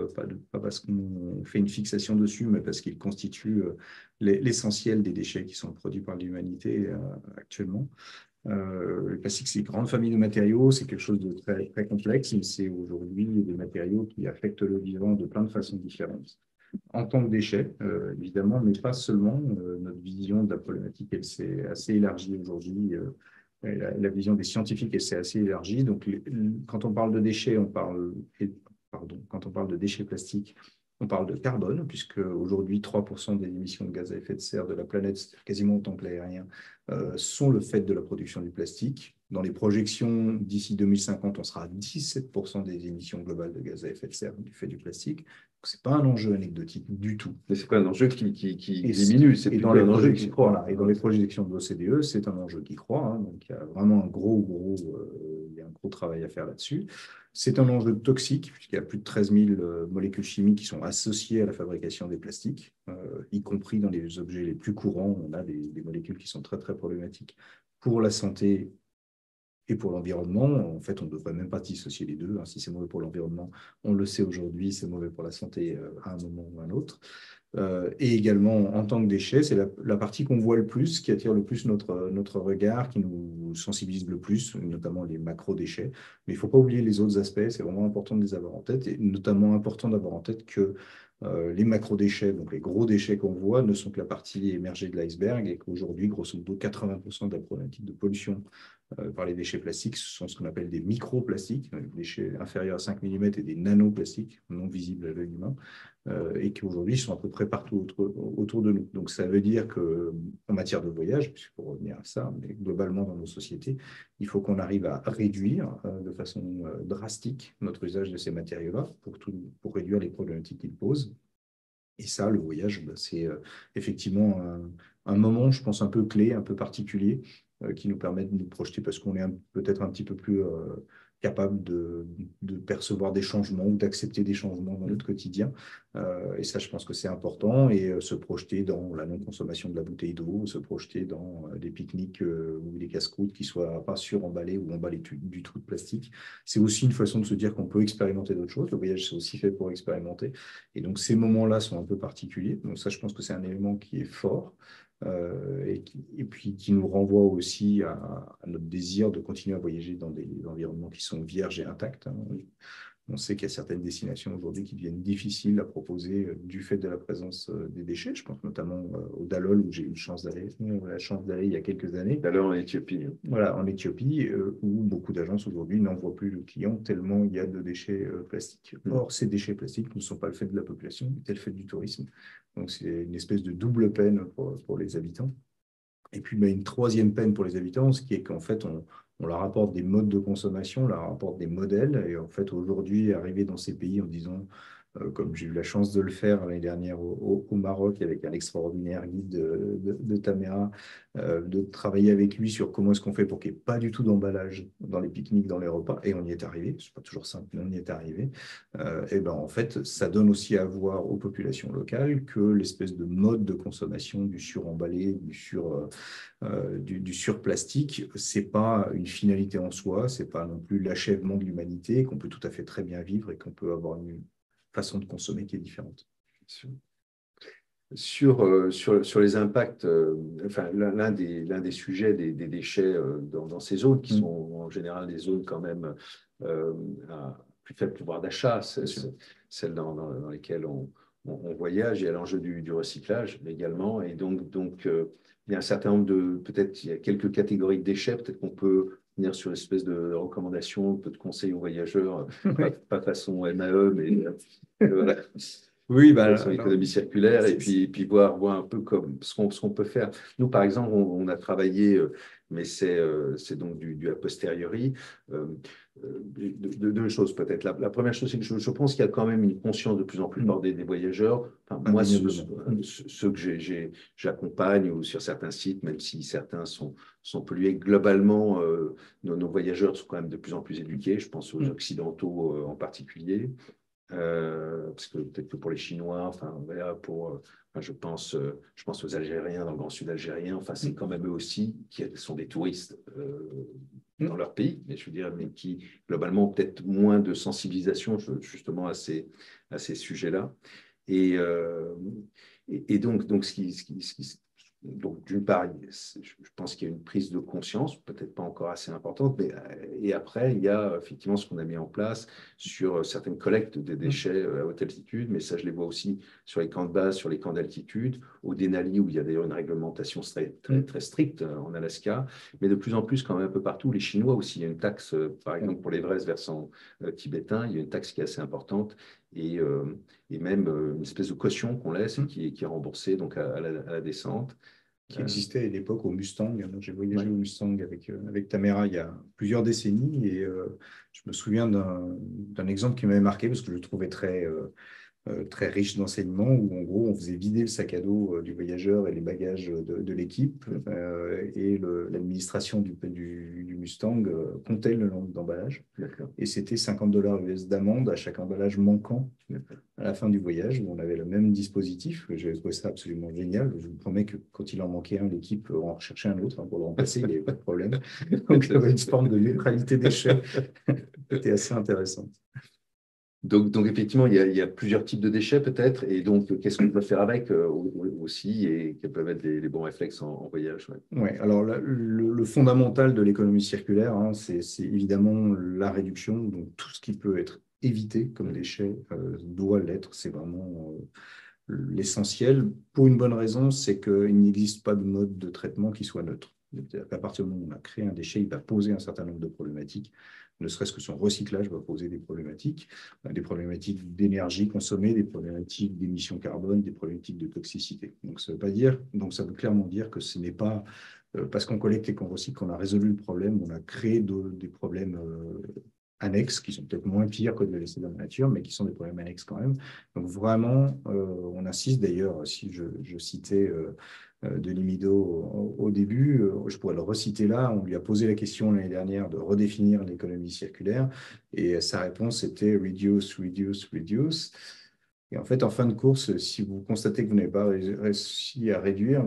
Speaker 3: parce qu'on fait une fixation dessus, mais parce qu'il constitue l'essentiel des déchets qui sont produits par l'humanité actuellement. Le plastique, c'est une grande famille de matériaux, c'est quelque chose de très, très complexe, mais c'est aujourd'hui des matériaux qui affectent le vivant de plein de façons différentes. En tant que déchet, évidemment, mais pas seulement. Notre vision de la problématique, elle s'est assez élargie aujourd'hui. La vision des scientifiques, elle s'est assez élargie. Donc, quand on parle de déchets, quand on parle de déchets plastiques, on parle de carbone, puisque aujourd'hui, 3% des émissions de gaz à effet de serre de la planète, c'est quasiment autant que l'aérien, sont le fait de la production du plastique. Dans les projections, d'ici 2050, on sera à 17% des émissions globales de gaz à effet de serre du fait du plastique. Ce n'est pas un enjeu anecdotique du tout.
Speaker 2: Mais ce n'est pas un enjeu qui diminue, c'est plutôt un enjeu qui croît.
Speaker 3: Voilà, et dans les projections de l'OCDE, c'est un enjeu qui croît. Hein, donc, il y a vraiment un gros travail à faire là-dessus. C'est un enjeu toxique, puisqu'il y a plus de 13 000 molécules chimiques qui sont associées à la fabrication des plastiques, y compris dans les objets les plus courants. On a des molécules qui sont très, très problématiques pour la santé et pour l'environnement. En fait, on ne devrait même pas dissocier les deux. Si c'est mauvais pour l'environnement, on le sait aujourd'hui, c'est mauvais pour la santé à un moment ou à un autre. Et également, en tant que déchet, c'est la partie qu'on voit le plus, qui attire le plus notre regard, qui nous sensibilise le plus, notamment les macro-déchets. Mais il ne faut pas oublier les autres aspects, c'est vraiment important de les avoir en tête, et notamment important d'avoir en tête que les macro-déchets, donc les gros déchets qu'on voit, ne sont que la partie émergée de l'iceberg, et qu'aujourd'hui, grosso modo, 80% de la problématique de pollution par les déchets plastiques, ce sont ce qu'on appelle des microplastiques, des déchets inférieurs à 5 mm et des nanoplastiques, non visibles à l'œil humain, et qui aujourd'hui sont à peu près partout autour de nous. Donc ça veut dire qu'en matière de voyage, pour revenir à ça, mais globalement dans nos sociétés, il faut qu'on arrive à réduire de façon drastique notre usage de ces matériaux-là pour réduire les problématiques qu'ils posent. Et ça, le voyage, c'est effectivement un moment, je pense, un peu clé, un peu particulier, qui nous permet de nous projeter parce qu'on est peut-être un petit peu plus capable de percevoir des changements ou d'accepter des changements dans notre quotidien. Et ça, je pense que c'est important. Et se projeter dans la non-consommation de la bouteille d'eau, se projeter dans des pique-niques ou des casse-croûtes qui ne soient pas suremballés ou emballés du tout de plastique. C'est aussi une façon de se dire qu'on peut expérimenter d'autres choses. Le voyage, c'est aussi fait pour expérimenter. Et donc, ces moments-là sont un peu particuliers. Donc, ça, je pense que c'est un élément qui est fort. Et puis qui nous renvoie aussi à notre désir de continuer à voyager dans des environnements qui sont vierges et intacts. Hein. On sait qu'il y a certaines destinations aujourd'hui qui deviennent difficiles à proposer du fait de la présence des déchets. Je pense notamment au Dalol, où j'ai eu la chance d'aller il y a quelques années.
Speaker 2: Dalol en Éthiopie.
Speaker 3: Voilà, en Éthiopie, où beaucoup d'agences aujourd'hui n'envoient plus de clients tellement il y a de déchets plastiques. Or, ces déchets plastiques ne sont pas le fait de la population, mais le fait du tourisme. Donc, c'est une espèce de double peine pour les habitants. Et puis, une troisième peine pour les habitants, ce qui est qu'en fait, on leur apporte des modes de consommation, on leur apporte des modèles. Et en fait, aujourd'hui, arriver dans ces pays en disant, comme j'ai eu la chance de le faire l'année dernière au Maroc avec un extraordinaire guide de Tamera, de travailler avec lui sur comment est-ce qu'on fait pour qu'il n'y ait pas du tout d'emballage dans les pique-niques, dans les repas. Et on y est arrivé. Ce n'est pas toujours simple, mais on y est arrivé. Et en fait, ça donne aussi à voir aux populations locales que l'espèce de mode de consommation du suremballé, du surplastique, ce n'est pas une finalité en soi, ce n'est pas non plus l'achèvement de l'humanité, qu'on peut tout à fait très bien vivre et qu'on peut avoir une façon de consommer qui est différente.
Speaker 2: sur les impacts, enfin, l'un des sujets des déchets dans ces zones, qui sont en général des zones quand même à plus faible pouvoir d'achat, celles dans lesquelles on voyage, il y a l'enjeu du recyclage également. Et donc il y a un certain nombre peut-être, il y a quelques catégories de déchets, peut-être qu'on peut venir sur une espèce de recommandation, un peu de conseils aux voyageurs, pas façon MAE, mais voilà.
Speaker 3: Oui,
Speaker 2: Sur l'économie circulaire et puis voir un peu comme ce qu'on peut faire. Nous, par exemple, on a travaillé, mais c'est donc du a posteriori, deux choses peut-être. La première chose, c'est que je pense qu'il y a quand même une conscience de plus en plus des voyageurs. Enfin, moi, ceux que j'accompagne ou sur certains sites, même si certains sont pollués, globalement, nos voyageurs sont quand même de plus en plus éduqués. Je pense aux Occidentaux en particulier. Parce que peut-être que pour les Chinois, enfin, je pense aux Algériens dans le Grand Sud algérien, enfin, c'est quand même eux aussi qui sont des touristes dans leur pays, mais je veux dire, mais qui globalement ont peut-être moins de sensibilisation justement à ces sujets-là. Et donc, donc, d'une part, je pense qu'il y a une prise de conscience, peut-être pas encore assez importante, mais et après, il y a effectivement ce qu'on a mis en place sur certaines collectes des déchets à haute altitude, mais ça, je les vois aussi sur les camps de base, sur les camps d'altitude, au Denali, où il y a d'ailleurs une réglementation très stricte en Alaska, mais de plus en plus quand même un peu partout. Les Chinois aussi, il y a une taxe, par exemple pour l'Everest versant tibétain, il y a une taxe qui est assez importante, et même une espèce de caution qu'on laisse et qui est remboursée donc à la descente.
Speaker 3: Qui existait à l'époque au Mustang. J'ai voyagé au Mustang avec Tamara il y a plusieurs décennies et je me souviens d'un exemple qui m'avait marqué parce que je le trouvais très riche d'enseignements où en gros on faisait vider le sac à dos du voyageur et les bagages de l'équipe et l'administration du Mustang comptait le nombre d'emballages et c'était $50 d'amende à chaque emballage manquant à la fin du voyage où on avait le même dispositif. J'ai trouvé ça absolument génial. Je vous promets que quand il en manquait un, l'équipe en recherchait un autre pour le remplacer, il n'y avait pas de problème. Donc il y avait une forme de neutralité déchets. C'était assez intéressant.
Speaker 2: Donc effectivement, il y a plusieurs types de déchets peut-être, et donc qu'est-ce qu'on peut faire avec aussi, et quels peuvent être les bons réflexes en voyage.
Speaker 3: Ouais, alors le fondamental de l'économie circulaire, hein, c'est évidemment la réduction, donc tout ce qui peut être évité comme déchet doit l'être, c'est vraiment l'essentiel. Pour une bonne raison, c'est qu'il n'existe pas de mode de traitement qui soit neutre. À partir du moment où on a créé un déchet, il va poser un certain nombre de problématiques, ne serait-ce que son recyclage va poser des problématiques d'énergie consommée, des problématiques d'émissions carbone, des problématiques de toxicité. Donc ça veut clairement dire que ce n'est pas parce qu'on collecte et qu'on recycle qu'on a résolu le problème, on a créé des problèmes annexes qui sont peut-être moins pires que de les laisser dans la nature, mais qui sont des problèmes annexes quand même. Donc vraiment, on insiste d'ailleurs, si je citais Denis Mideau au début, je pourrais le reciter là, on lui a posé la question l'année dernière de redéfinir l'économie circulaire, et sa réponse était « reduce, reduce, reduce ». Et en fait, en fin de course, si vous constatez que vous n'avez pas réussi à réduire,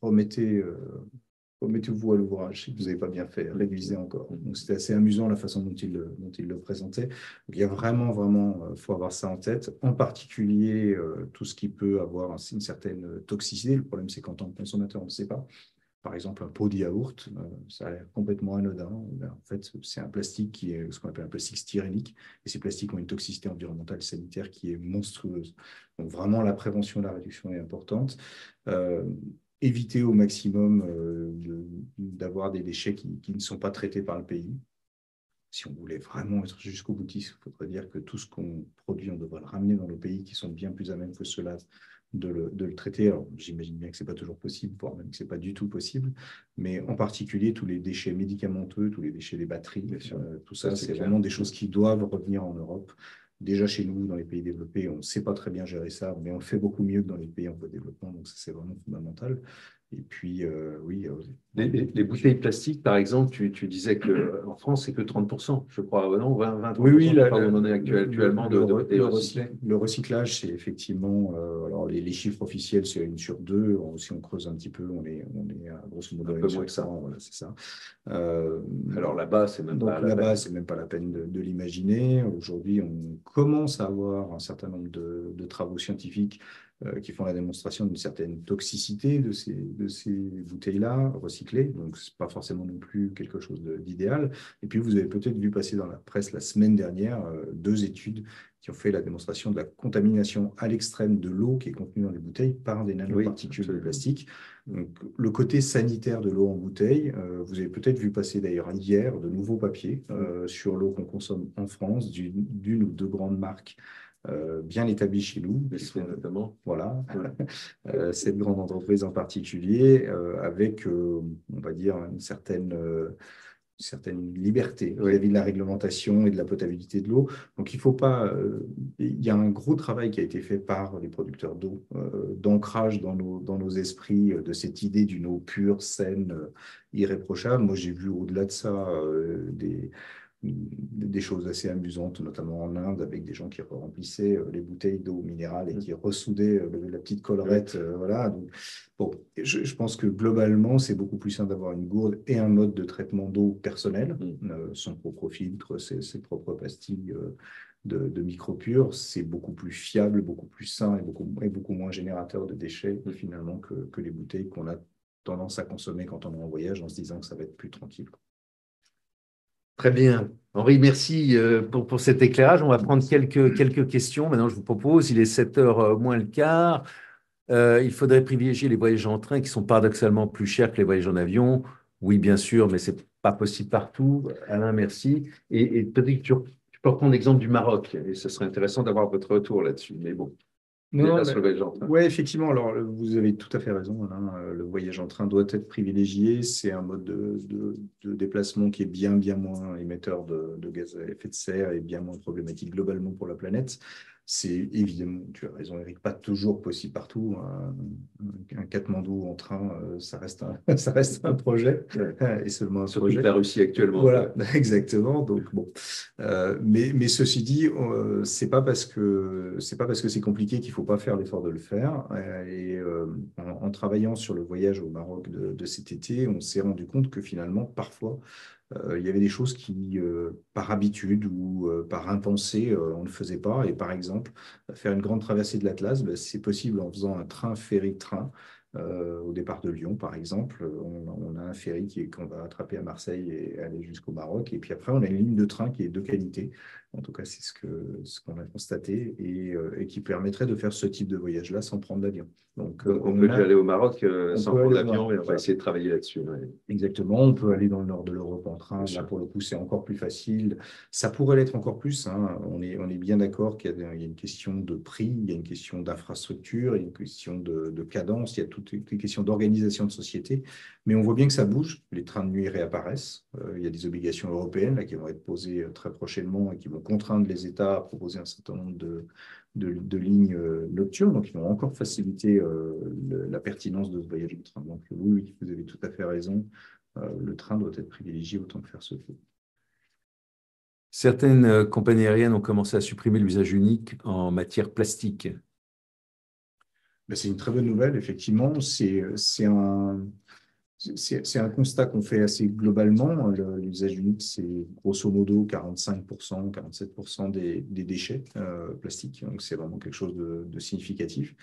Speaker 3: remettez-vous à l'ouvrage si vous n'avez pas bien fait, réduisez encore. Donc, c'était assez amusant la façon dont il le présentait. Donc, il y a vraiment, faut avoir ça en tête, en particulier tout ce qui peut avoir une certaine toxicité. Le problème, c'est qu'en tant que consommateur, on ne sait pas. Par exemple, un pot de yaourt, ça a l'air complètement anodin. En fait, c'est un plastique qui est ce qu'on appelle un plastique styrénique. Et ces plastiques ont une toxicité environnementale et sanitaire qui est monstrueuse. Donc, vraiment, la prévention et la réduction est importante. Éviter au maximum d'avoir des déchets qui ne sont pas traités par le pays. Si on voulait vraiment être jusqu'au boutiste, il faudrait dire que tout ce qu'on produit, on devrait le ramener dans nos pays qui sont bien plus à même que ceux-là de le traiter. Alors, j'imagine bien que ce n'est pas toujours possible, voire même que ce n'est pas du tout possible, mais en particulier tous les déchets médicamenteux, tous les déchets des batteries, tout ça, c'est vraiment des choses qui doivent revenir en Europe. Déjà chez nous, dans les pays développés, on ne sait pas très bien gérer ça, mais on le fait beaucoup mieux que dans les pays en voie de développement, donc ça, c'est vraiment fondamental. Et puis, oui.
Speaker 2: Les bouteilles plastiques, par exemple, tu disais qu'en France, c'est que 30%, je crois. Non, 20, 30%,
Speaker 3: oui,
Speaker 2: je sais pas où on en est actuellement.
Speaker 3: Le recyclage, c'est effectivement, alors les chiffres officiels, c'est 1 sur 2. Si on creuse un petit peu, on est à grosso modo
Speaker 2: un peu moins que ça.
Speaker 3: Voilà, c'est ça.
Speaker 2: Alors là-bas, c'est même pas la peine.
Speaker 3: C'est même pas la peine de l'imaginer. Aujourd'hui, on commence à avoir un certain nombre de travaux scientifiques qui font la démonstration d'une certaine toxicité de ces bouteilles-là recyclées. Donc, ce n'est pas forcément non plus quelque chose d'idéal. Et puis, vous avez peut-être vu passer dans la presse la semaine dernière 2 études qui ont fait la démonstration de la contamination à l'extrême de l'eau qui est contenue dans les bouteilles par des nanoparticules de plastique. Donc, le côté sanitaire de l'eau en bouteille, vous avez peut-être vu passer d'ailleurs hier de nouveaux papiers sur l'eau qu'on consomme en France d'une ou 2 grandes marques bien établies chez nous.
Speaker 2: Notamment.
Speaker 3: Voilà, cette grande entreprise en particulier, avec, on va dire, une certaine liberté vis-à-vis de la réglementation et de la potabilité de l'eau. Donc, il faut pas. Il y a un gros travail qui a été fait par les producteurs d'eau, d'ancrage dans nos esprits de cette idée d'une eau pure, saine, irréprochable. Moi, j'ai vu au-delà de ça des choses assez amusantes, notamment en Inde, avec des gens qui remplissaient les bouteilles d'eau minérale et qui ressoudaient la petite collerette. Voilà. Donc, bon, je pense que globalement, c'est beaucoup plus simple d'avoir une gourde et un mode de traitement d'eau personnel, son propre filtre, ses propres pastilles de micropure. C'est beaucoup plus fiable, beaucoup plus sain et beaucoup moins générateur de déchets finalement que les bouteilles qu'on a tendance à consommer quand on est en voyage en se disant que ça va être plus tranquille.
Speaker 2: Très bien. Henri, merci pour cet éclairage. On va prendre quelques questions. Maintenant, je vous propose, il est 7h moins le quart. Il faudrait privilégier les voyages en train qui sont paradoxalement plus chers que les voyages en avion. Oui, bien sûr, mais ce n'est pas possible partout. Alain, merci. Et peut-être que tu peux reprendre l'exemple du Maroc. Et ce serait intéressant d'avoir votre retour là-dessus. Mais bon.
Speaker 3: Non, ouais, effectivement. Alors, vous avez tout à fait raison, Alain. Le voyage en train doit être privilégié. C'est un mode de déplacement qui est bien moins émetteur de gaz à effet de serre et bien moins problématique globalement pour la planète. C'est évidemment, tu as raison, Eric, pas toujours possible partout. Un Katmandou en train, ça reste un projet et seulement un
Speaker 2: surtout
Speaker 3: projet.
Speaker 2: La Russie actuellement.
Speaker 3: Voilà, exactement. Donc bon, mais ceci dit, c'est pas parce que c'est compliqué qu'il faut pas faire l'effort de le faire. En travaillant sur le voyage au Maroc de cet été, on s'est rendu compte que finalement, parfois, il y avait des choses qui, par habitude ou par impensé, on ne faisait pas. Et par exemple, faire une grande traversée de l'Atlas, c'est possible en faisant un train ferry-train. Au départ de Lyon, par exemple, on a un ferry qu'on va attraper à Marseille et aller jusqu'au Maroc. Et puis après, on a une ligne de train qui est de qualité. En tout cas, c'est ce qu'on a constaté et qui permettrait de faire ce type de voyage-là sans prendre l'avion. Donc,
Speaker 2: on peut aller au Maroc sans prendre l'avion et on va essayer de travailler là-dessus. Ouais.
Speaker 3: Exactement, on peut aller dans le nord de l'Europe en train. Là, pour le coup, c'est encore plus facile. Ça pourrait l'être encore plus. Hein. On est bien d'accord qu'il y a une question de prix, il y a une question d'infrastructure, il y a une question de cadence, il y a toutes les questions d'organisation de société. Mais on voit bien que ça bouge. Les trains de nuit réapparaissent. Il y a des obligations européennes là, qui vont être posées très prochainement et qui vont contraindre les États à proposer un certain nombre de lignes nocturnes, donc ils vont encore faciliter la pertinence de ce voyage de train. Donc oui, vous avez tout à fait raison, le train doit être privilégié autant que faire se peut.
Speaker 2: Certaines compagnies aériennes ont commencé à supprimer l'usage unique en matière plastique.
Speaker 3: Ben, c'est une très bonne nouvelle, effectivement. C'est un constat qu'on fait assez globalement. L'usage unique, c'est grosso modo 45%, 47% des déchets plastiques. Donc, c'est vraiment quelque chose de significatif.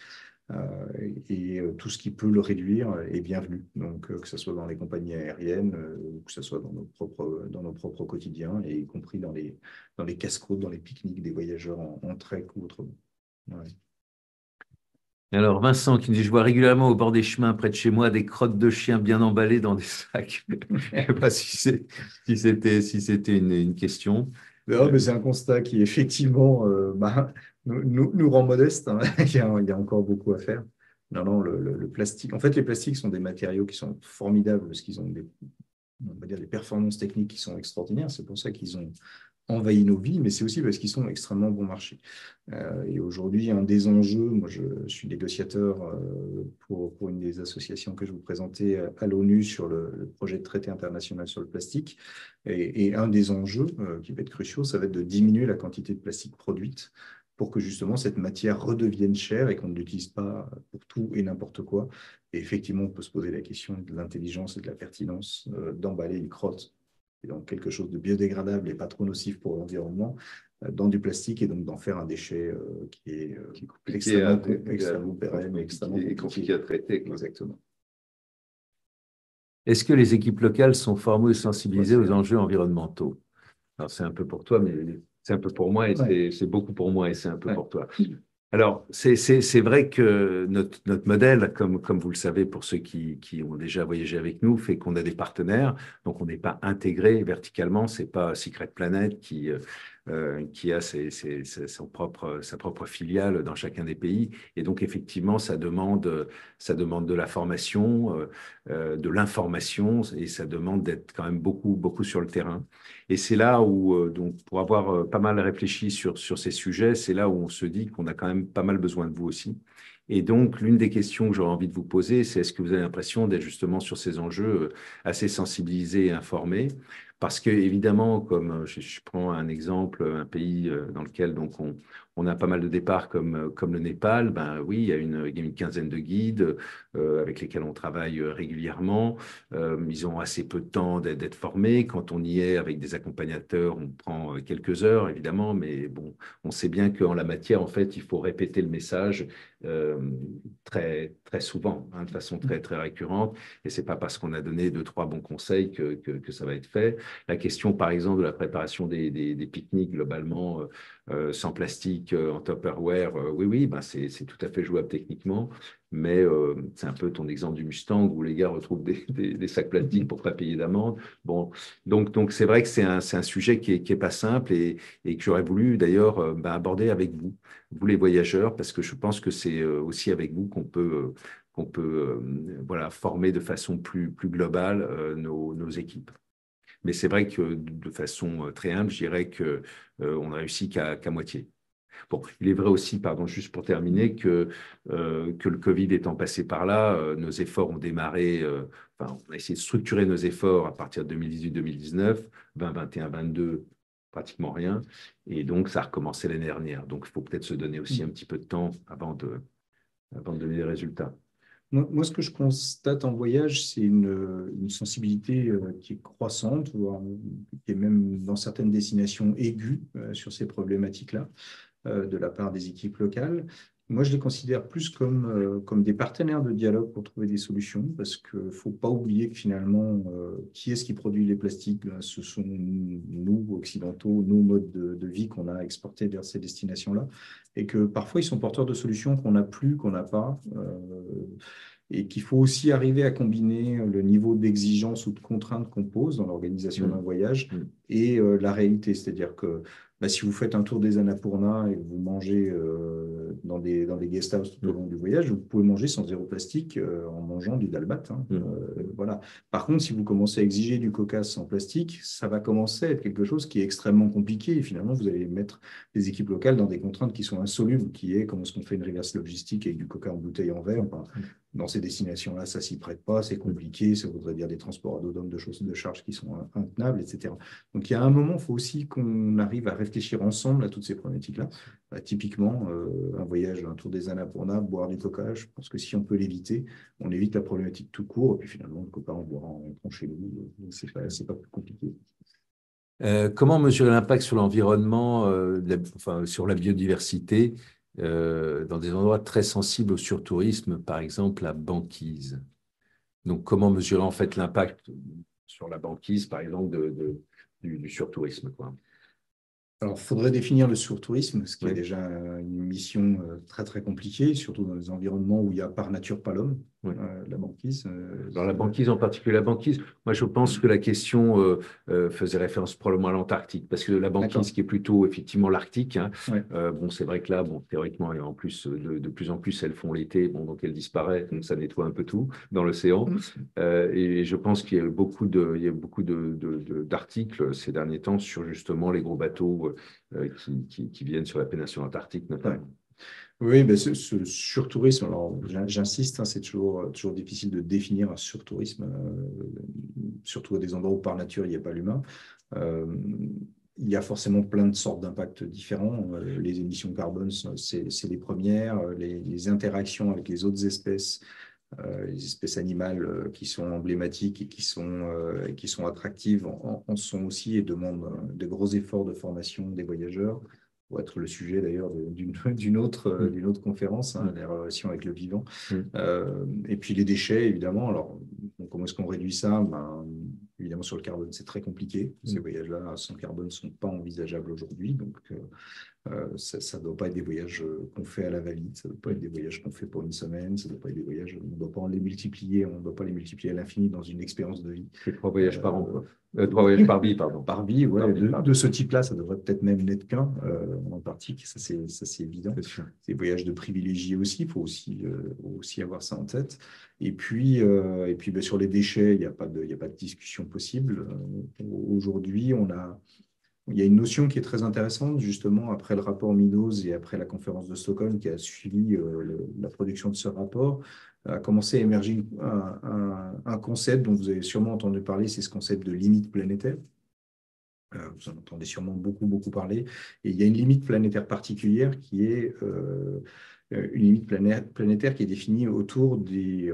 Speaker 3: Tout ce qui peut le réduire est bienvenu. Donc, que ce soit dans les compagnies aériennes, que ce soit dans nos propres quotidiens, et y compris dans les casse-croûtes, dans les pique-niques des voyageurs en trek ou autrement. Ouais.
Speaker 2: Alors, Vincent qui nous dit, je vois régulièrement au bord des chemins près de chez moi des crottes de chiens bien emballées dans des sacs. Je ne sais pas si c'était une question.
Speaker 3: Non, mais c'est un constat qui, effectivement, nous rend modestes. Hein. Il y a encore beaucoup à faire. Non, le plastique. En fait, les plastiques sont des matériaux qui sont formidables parce qu'ils ont on va dire, des performances techniques qui sont extraordinaires. C'est pour ça qu'ils ont envahi nos vies, mais c'est aussi parce qu'ils sont extrêmement bon marché. Et aujourd'hui, un des enjeux, moi je suis négociateur pour une des associations que je vous présentais à l'ONU sur le projet de traité international sur le plastique. Et un des enjeux qui va être cruciaux, ça va être de diminuer la quantité de plastique produite pour que justement cette matière redevienne chère et qu'on ne l'utilise pas pour tout et n'importe quoi. Et effectivement, on peut se poser la question de l'intelligence et de la pertinence d'emballer une crotte et donc quelque chose de biodégradable et pas trop nocif pour l'environnement dans du plastique et donc d'en faire un déchet qui
Speaker 2: qui est compliqué
Speaker 3: extrêmement pérenne,
Speaker 2: et compliqué à traiter.
Speaker 3: Exactement.
Speaker 2: Est-ce que les équipes locales sont formées et sensibilisées aux enjeux environnementaux? Alors, c'est un peu pour toi, mais c'est un peu pour moi, et c'est beaucoup pour moi, et c'est un peu pour toi. Alors, c'est vrai que notre modèle, comme vous le savez, pour ceux qui ont déjà voyagé avec nous, fait qu'on a des partenaires, donc on n'est pas intégré verticalement, c'est pas Secret Planet qui a sa propre filiale dans chacun des pays. Et donc, effectivement, ça demande de la formation, de l'information, et ça demande d'être quand même beaucoup sur le terrain. Et c'est là où, donc, pour avoir pas mal réfléchi sur ces sujets, c'est là où on se dit qu'on a quand même pas mal besoin de vous aussi. Et donc, l'une des questions que j'aurais envie de vous poser, c'est est-ce que vous avez l'impression d'être justement sur ces enjeux assez sensibilisés et informés? Parce que, évidemment, comme je prends un exemple, un pays dans lequel donc on a pas mal de départs comme le Népal, ben oui, il y a une quinzaine de guides avec lesquels on travaille régulièrement. Ils ont assez peu de temps d'être formés. Quand on y est avec des accompagnateurs, on prend quelques heures, évidemment, mais bon, on sait bien qu'en la matière, en fait, il faut répéter le message très souvent, de façon très récurrente. Et c'est pas parce qu'on a donné 2, 3 bons conseils que ça va être fait. La question, par exemple, de la préparation des pique-niques globalement sans plastique, en Tupperware, oui, ben c'est tout à fait jouable techniquement. Mais c'est un peu ton exemple du Mustang où les gars retrouvent des sacs plastiques pour ne pas payer d'amende. Bon, donc c'est vrai que c'est un sujet qui est pas simple et que j'aurais voulu d'ailleurs aborder avec vous, les voyageurs, parce que je pense que c'est aussi avec vous qu'on peut voilà, former de façon plus globale nos équipes. Mais c'est vrai que de façon très humble, je dirais qu'on a réussi qu'à moitié. Bon, il est vrai aussi, pardon, juste pour terminer, que le Covid étant passé par là, nos efforts ont démarré, enfin, on a essayé de structurer nos efforts à partir de 2018-2019, 2021, 22, pratiquement rien. Et donc, ça a recommencé l'année dernière. Donc, il faut peut-être se donner aussi un petit peu de temps avant de donner des résultats.
Speaker 3: Moi, ce que je constate en voyage, c'est une sensibilité qui est croissante, voire qui est même dans certaines destinations aiguë sur ces problématiques-là de la part des équipes locales. Moi, je les considère plus comme des partenaires de dialogue pour trouver des solutions, parce qu'il ne faut pas oublier que finalement, qui est-ce qui produit les plastiques? Ce sont nous, occidentaux, nos modes de vie qu'on a exportés vers ces destinations-là, et que parfois, ils sont porteurs de solutions qu'on n'a plus, qu'on n'a pas. Et qu'il faut aussi arriver à combiner le niveau d'exigence ou de contrainte qu'on pose dans l'organisation d'un voyage et la réalité. C'est-à-dire que si vous faites un tour des Annapurna et que vous mangez dans des guest houses tout au long du voyage, vous pouvez manger sans zéro plastique en mangeant du dalmat. Voilà. Par contre, si vous commencez à exiger du coca sans plastique, ça va commencer à être quelque chose qui est extrêmement compliqué. Et finalement, vous allez mettre les équipes locales dans des contraintes qui sont insolubles, qui est comment est-ce qu'on fait une reverse logistique avec du coca en bouteille en verre. Enfin, dans ces destinations-là, ça ne s'y prête pas, c'est compliqué, ça voudrait dire des transports à dos d'hommes de charges qui sont intenables, etc. Donc, il y a un moment, il faut aussi qu'on arrive à réfléchir ensemble à toutes ces problématiques-là. Typiquement, un voyage, un tour des Annapurna, boire du coca, je pense que si on peut l'éviter, on évite la problématique tout court, et puis finalement, le coca, on boira en rentrant chez nous, c'est pas plus compliqué.
Speaker 2: Comment mesurer l'impact sur l'environnement, enfin, sur la biodiversité dans des endroits très sensibles au surtourisme, par exemple la banquise? Donc, comment mesurer en fait l'impact sur la banquise, par exemple, du surtourisme, quoi?
Speaker 3: Alors, il faudrait définir le surtourisme, ce qui est déjà une mission très compliquée, surtout dans les environnements où il n'y a par nature pas l'homme, la banquise.
Speaker 2: Dans la banquise en particulier, la banquise, moi je pense que la question faisait référence probablement à l'Antarctique, parce que la banquise qui est plutôt effectivement l'Arctique, bon, c'est vrai que là, bon, théoriquement, et en plus, de plus en plus, elles font l'été, bon, donc elles disparaissent, donc ça nettoie un peu tout dans l'océan. Et je pense qu'il y a beaucoup d'articles ces derniers temps sur justement les gros bateaux qui viennent sur la péninsule antarctique notamment.
Speaker 3: Oui, ben ce surtourisme, alors j'insiste, c'est toujours difficile de définir un surtourisme, surtout à des endroits où par nature il n'y a pas l'humain. Il y a forcément plein de sortes d'impacts différents. Les émissions de carbone, c'est les premières. Les interactions avec les autres espèces, les espèces animales qui sont emblématiques et qui sont attractives en sont aussi et demandent de gros efforts de formation des voyageurs. pour être le sujet d'ailleurs d'une autre conférence, hein, les relations avec le vivant. Et puis les déchets, évidemment. Alors, comment est-ce qu'on réduit ça? Évidemment, sur le carbone, c'est très compliqué. Ces voyages-là sans carbone ne sont pas envisageables aujourd'hui. Donc, ça ne doit pas être des voyages qu'on fait à la va-vite. Ça ne doit pas être des voyages qu'on fait pour une semaine. Ça ne doit pas être des voyages, on ne doit pas les multiplier. On ne doit pas les multiplier à l'infini dans une expérience de vie.
Speaker 2: C'est 3 voyages par an, quoi. 3 voyages par vie, pardon.
Speaker 3: Par vie, ouais. De ce type-là, ça devrait peut-être même n'être qu'un en partie. Ça, c'est évident. C'est des voyages de privilégiés aussi. Il faut aussi avoir ça en tête. Et puis sur les déchets, il n'y a pas de discussion possible. Aujourd'hui, il y a une notion qui est très intéressante, justement, après le rapport Meadows et après la conférence de Stockholm qui a suivi la production de ce rapport, a commencé à émerger un concept dont vous avez sûrement entendu parler, c'est ce concept de limite planétaire. Vous en entendez sûrement beaucoup, beaucoup parler. Et il y a une limite planétaire particulière qui est une limite planétaire qui est définie autour des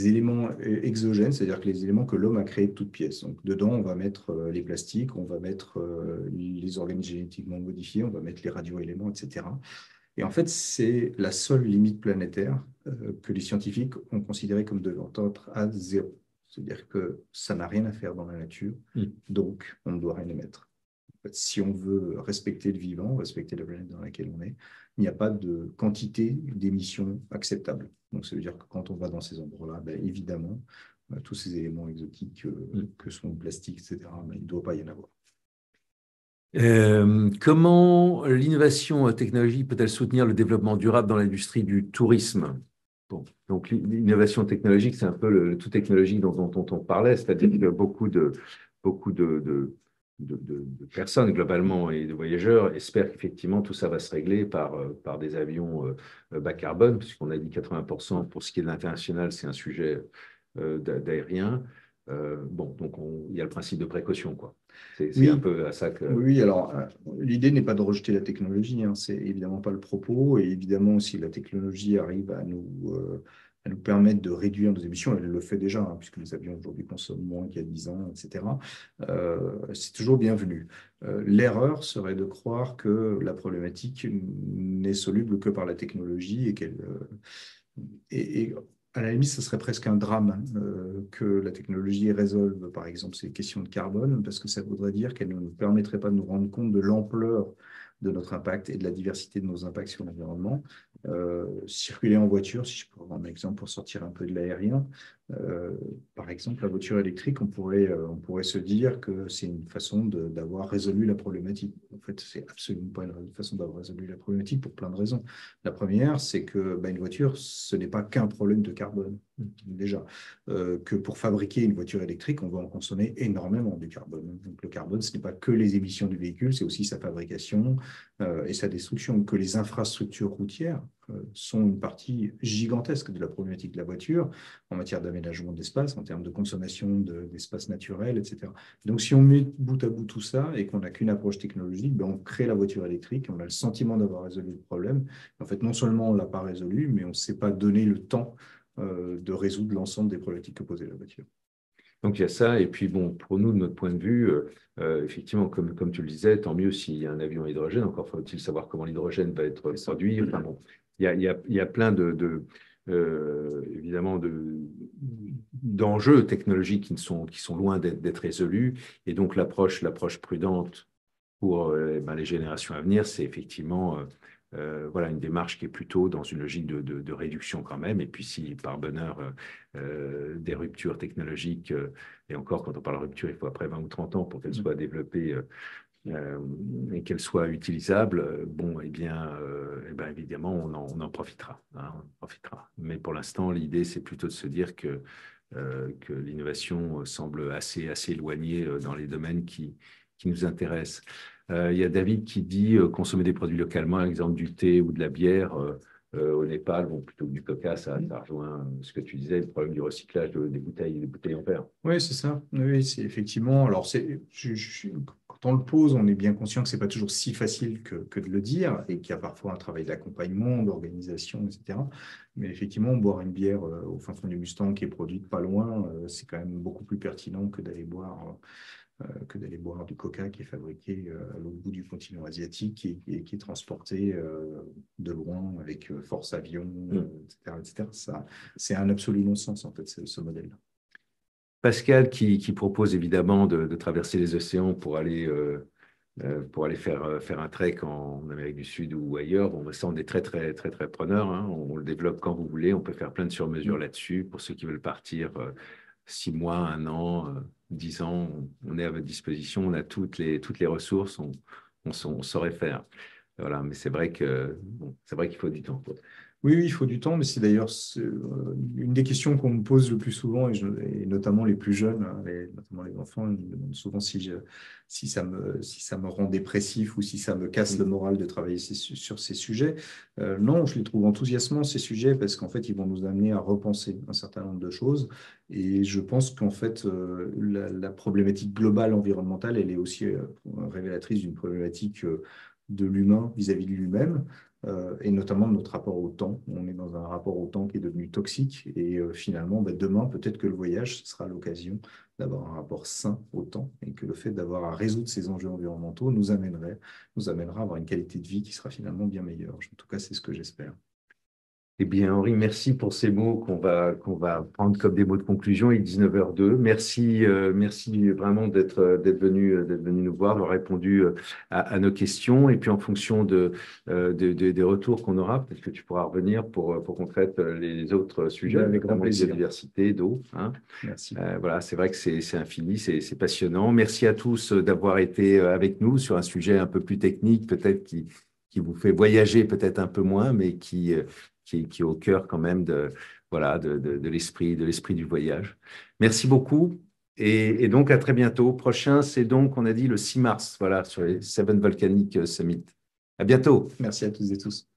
Speaker 3: éléments exogènes, c'est-à-dire que les éléments que l'homme a créés de toutes pièces. Donc, dedans, on va mettre les plastiques, on va mettre les organismes génétiquement modifiés, on va mettre les radioéléments, etc. Et en fait, c'est la seule limite planétaire que les scientifiques ont considérée comme devant être à zéro. C'est-à-dire que ça n'a rien à faire dans la nature, donc on ne doit rien émettre. En fait, si on veut respecter le vivant, respecter la planète dans laquelle on est, il n'y a pas de quantité d'émissions acceptable. Donc, ça veut dire que quand on va dans ces endroits-là, évidemment, tous ces éléments exotiques que sont le plastique, etc., il ne doit pas y en avoir.
Speaker 2: Comment l'innovation technologique peut-elle soutenir le développement durable dans l'industrie du tourisme? Bon, donc l'innovation technologique, c'est un peu le tout technologique dont on parlait, c'est-à-dire que beaucoup de personnes globalement et de voyageurs espèrent qu'effectivement tout ça va se régler par des avions bas carbone, puisqu'on a dit 80% pour ce qui est de l'international, c'est un sujet d'aérien. Bon, donc il y a le principe de précaution, quoi. C'est un peu à ça que…
Speaker 3: Oui, alors l'idée n'est pas de rejeter la technologie, hein, c'est évidemment pas le propos, et évidemment si la technologie arrive à nous permettre de réduire nos émissions, elle le fait déjà, hein, puisque les avions aujourd'hui consomment moins qu'il y a 10 ans, etc. C'est toujours bienvenu. L'erreur serait de croire que la problématique n'est soluble que par la technologie et qu'elle… et à la limite, ce serait presque un drame que la technologie résolve, par exemple, ces questions de carbone, parce que ça voudrait dire qu'elle ne nous permettrait pas de nous rendre compte de l'ampleur de notre impact et de la diversité de nos impacts sur l'environnement. Circuler en voiture, si je peux prendre un exemple pour sortir un peu de l'aérien, par exemple, la voiture électrique, on pourrait se dire que c'est une façon d'avoir résolu la problématique. En fait, c'est absolument pas une façon d'avoir résolu la problématique pour plein de raisons. La première, c'est que une voiture, ce n'est pas qu'un problème de carbone, déjà. Que pour fabriquer une voiture électrique, on va en consommer énormément du carbone. Donc le carbone, ce n'est pas que les émissions du véhicule, c'est aussi sa fabrication et sa destruction. Que les infrastructures routières sont une partie gigantesque de la problématique de la voiture en matière d'aménagement d'espace, en termes de consommation d'espace naturel, etc. Donc, si on met bout à bout tout ça et qu'on n'a qu'une approche technologique, on crée la voiture électrique, on a le sentiment d'avoir résolu le problème. En fait, non seulement on ne l'a pas résolu, mais on ne s'est pas donné le temps de résoudre l'ensemble des problématiques que posait la voiture.
Speaker 2: Donc, il y a ça. Et puis, bon, pour nous, de notre point de vue, effectivement, comme tu le disais, tant mieux s'il y a un avion à hydrogène. Encore faut-il savoir comment l'hydrogène va être produit. Enfin, bon, il y a plein évidemment, d'enjeux technologiques qui sont loin d'être résolus. Et donc, l'approche prudente pour les générations à venir, c'est effectivement… voilà, une démarche qui est plutôt dans une logique de réduction quand même. Et puis si par bonheur des ruptures technologiques, et encore quand on parle de rupture, il faut après 20 ou 30 ans pour qu'elles soient développées et qu'elles soient utilisables, bon, eh bien évidemment, on en profitera, hein, on en profitera. Mais pour l'instant, l'idée, c'est plutôt de se dire que l'innovation semble assez éloignée dans les domaines qui nous intéressent. Il y a David qui dit consommer des produits localement, par exemple du thé ou de la bière au Népal, bon, plutôt que du coca, ça rejoint ce que tu disais, le problème du recyclage des bouteilles en verre.
Speaker 3: Oui, c'est ça. Oui, c'est effectivement. Alors, quand on le pose, on est bien conscient que ce n'est pas toujours si facile que de le dire et qu'il y a parfois un travail d'accompagnement, d'organisation, etc. Mais effectivement, boire une bière au fin fond du Mustang qui est produite pas loin, c'est quand même beaucoup plus pertinent que d'aller boire que d'aller boire du coca qui est fabriqué à l'autre bout du continent asiatique et qui est transporté de loin avec force avion, etc., etc. Ça, c'est un absolu non-sens, en fait, ce modèle-là.
Speaker 2: Pascal, qui propose évidemment de traverser les océans pour aller faire un trek en Amérique du Sud ou ailleurs. Bon, ça, on est très, très, très, très preneur. Hein. On le développe quand vous voulez. On peut faire plein de sur-mesures là-dessus. Pour ceux qui veulent partir 6 mois, 1 an, 10 ans, on est à votre disposition. On a toutes les ressources. On saurait faire. Voilà, mais c'est vrai qu'il faut du temps, quoi.
Speaker 3: Oui, oui, il faut du temps, mais c'est d'ailleurs une des questions qu'on me pose le plus souvent, et notamment les plus jeunes, hein, notamment les enfants, ils me demandent souvent si ça me rend dépressif ou si ça me casse le moral de travailler sur ces sujets. Non, je les trouve enthousiasmants, ces sujets, parce qu'en fait, ils vont nous amener à repenser un certain nombre de choses. Et je pense qu'en fait, la problématique globale environnementale, elle est aussi révélatrice d'une problématique de l'humain vis-à-vis de lui-même. Et notamment de notre rapport au temps. On est dans un rapport au temps qui est devenu toxique et finalement, demain, peut-être que le voyage ce sera l'occasion d'avoir un rapport sain au temps et que le fait d'avoir à résoudre ces enjeux environnementaux nous amènera à avoir une qualité de vie qui sera finalement bien meilleure. En tout cas, c'est ce que j'espère.
Speaker 2: Eh bien, Henri, merci pour ces mots qu'on va prendre comme des mots de conclusion. Il est 19h02. Merci vraiment d'être venu nous voir, d'avoir répondu à nos questions. Et puis, en fonction des retours qu'on aura, peut-être que tu pourras revenir pour qu'on traite les autres sujets,
Speaker 3: avec grand
Speaker 2: notamment
Speaker 3: plaisir.
Speaker 2: Biodiversité, d'eau. Hein.
Speaker 3: Merci.
Speaker 2: Voilà, c'est vrai que c'est infini, c'est passionnant. Merci à tous d'avoir été avec nous sur un sujet un peu plus technique, peut-être qui vous fait voyager peut-être un peu moins, mais qui est au cœur quand même de l'esprit du voyage. Merci beaucoup. Et donc, à très bientôt. Prochain, c'est donc, on a dit, le 6 mars, voilà, sur les Seven Volcanic Summit. À bientôt.
Speaker 3: Merci à tous et tous.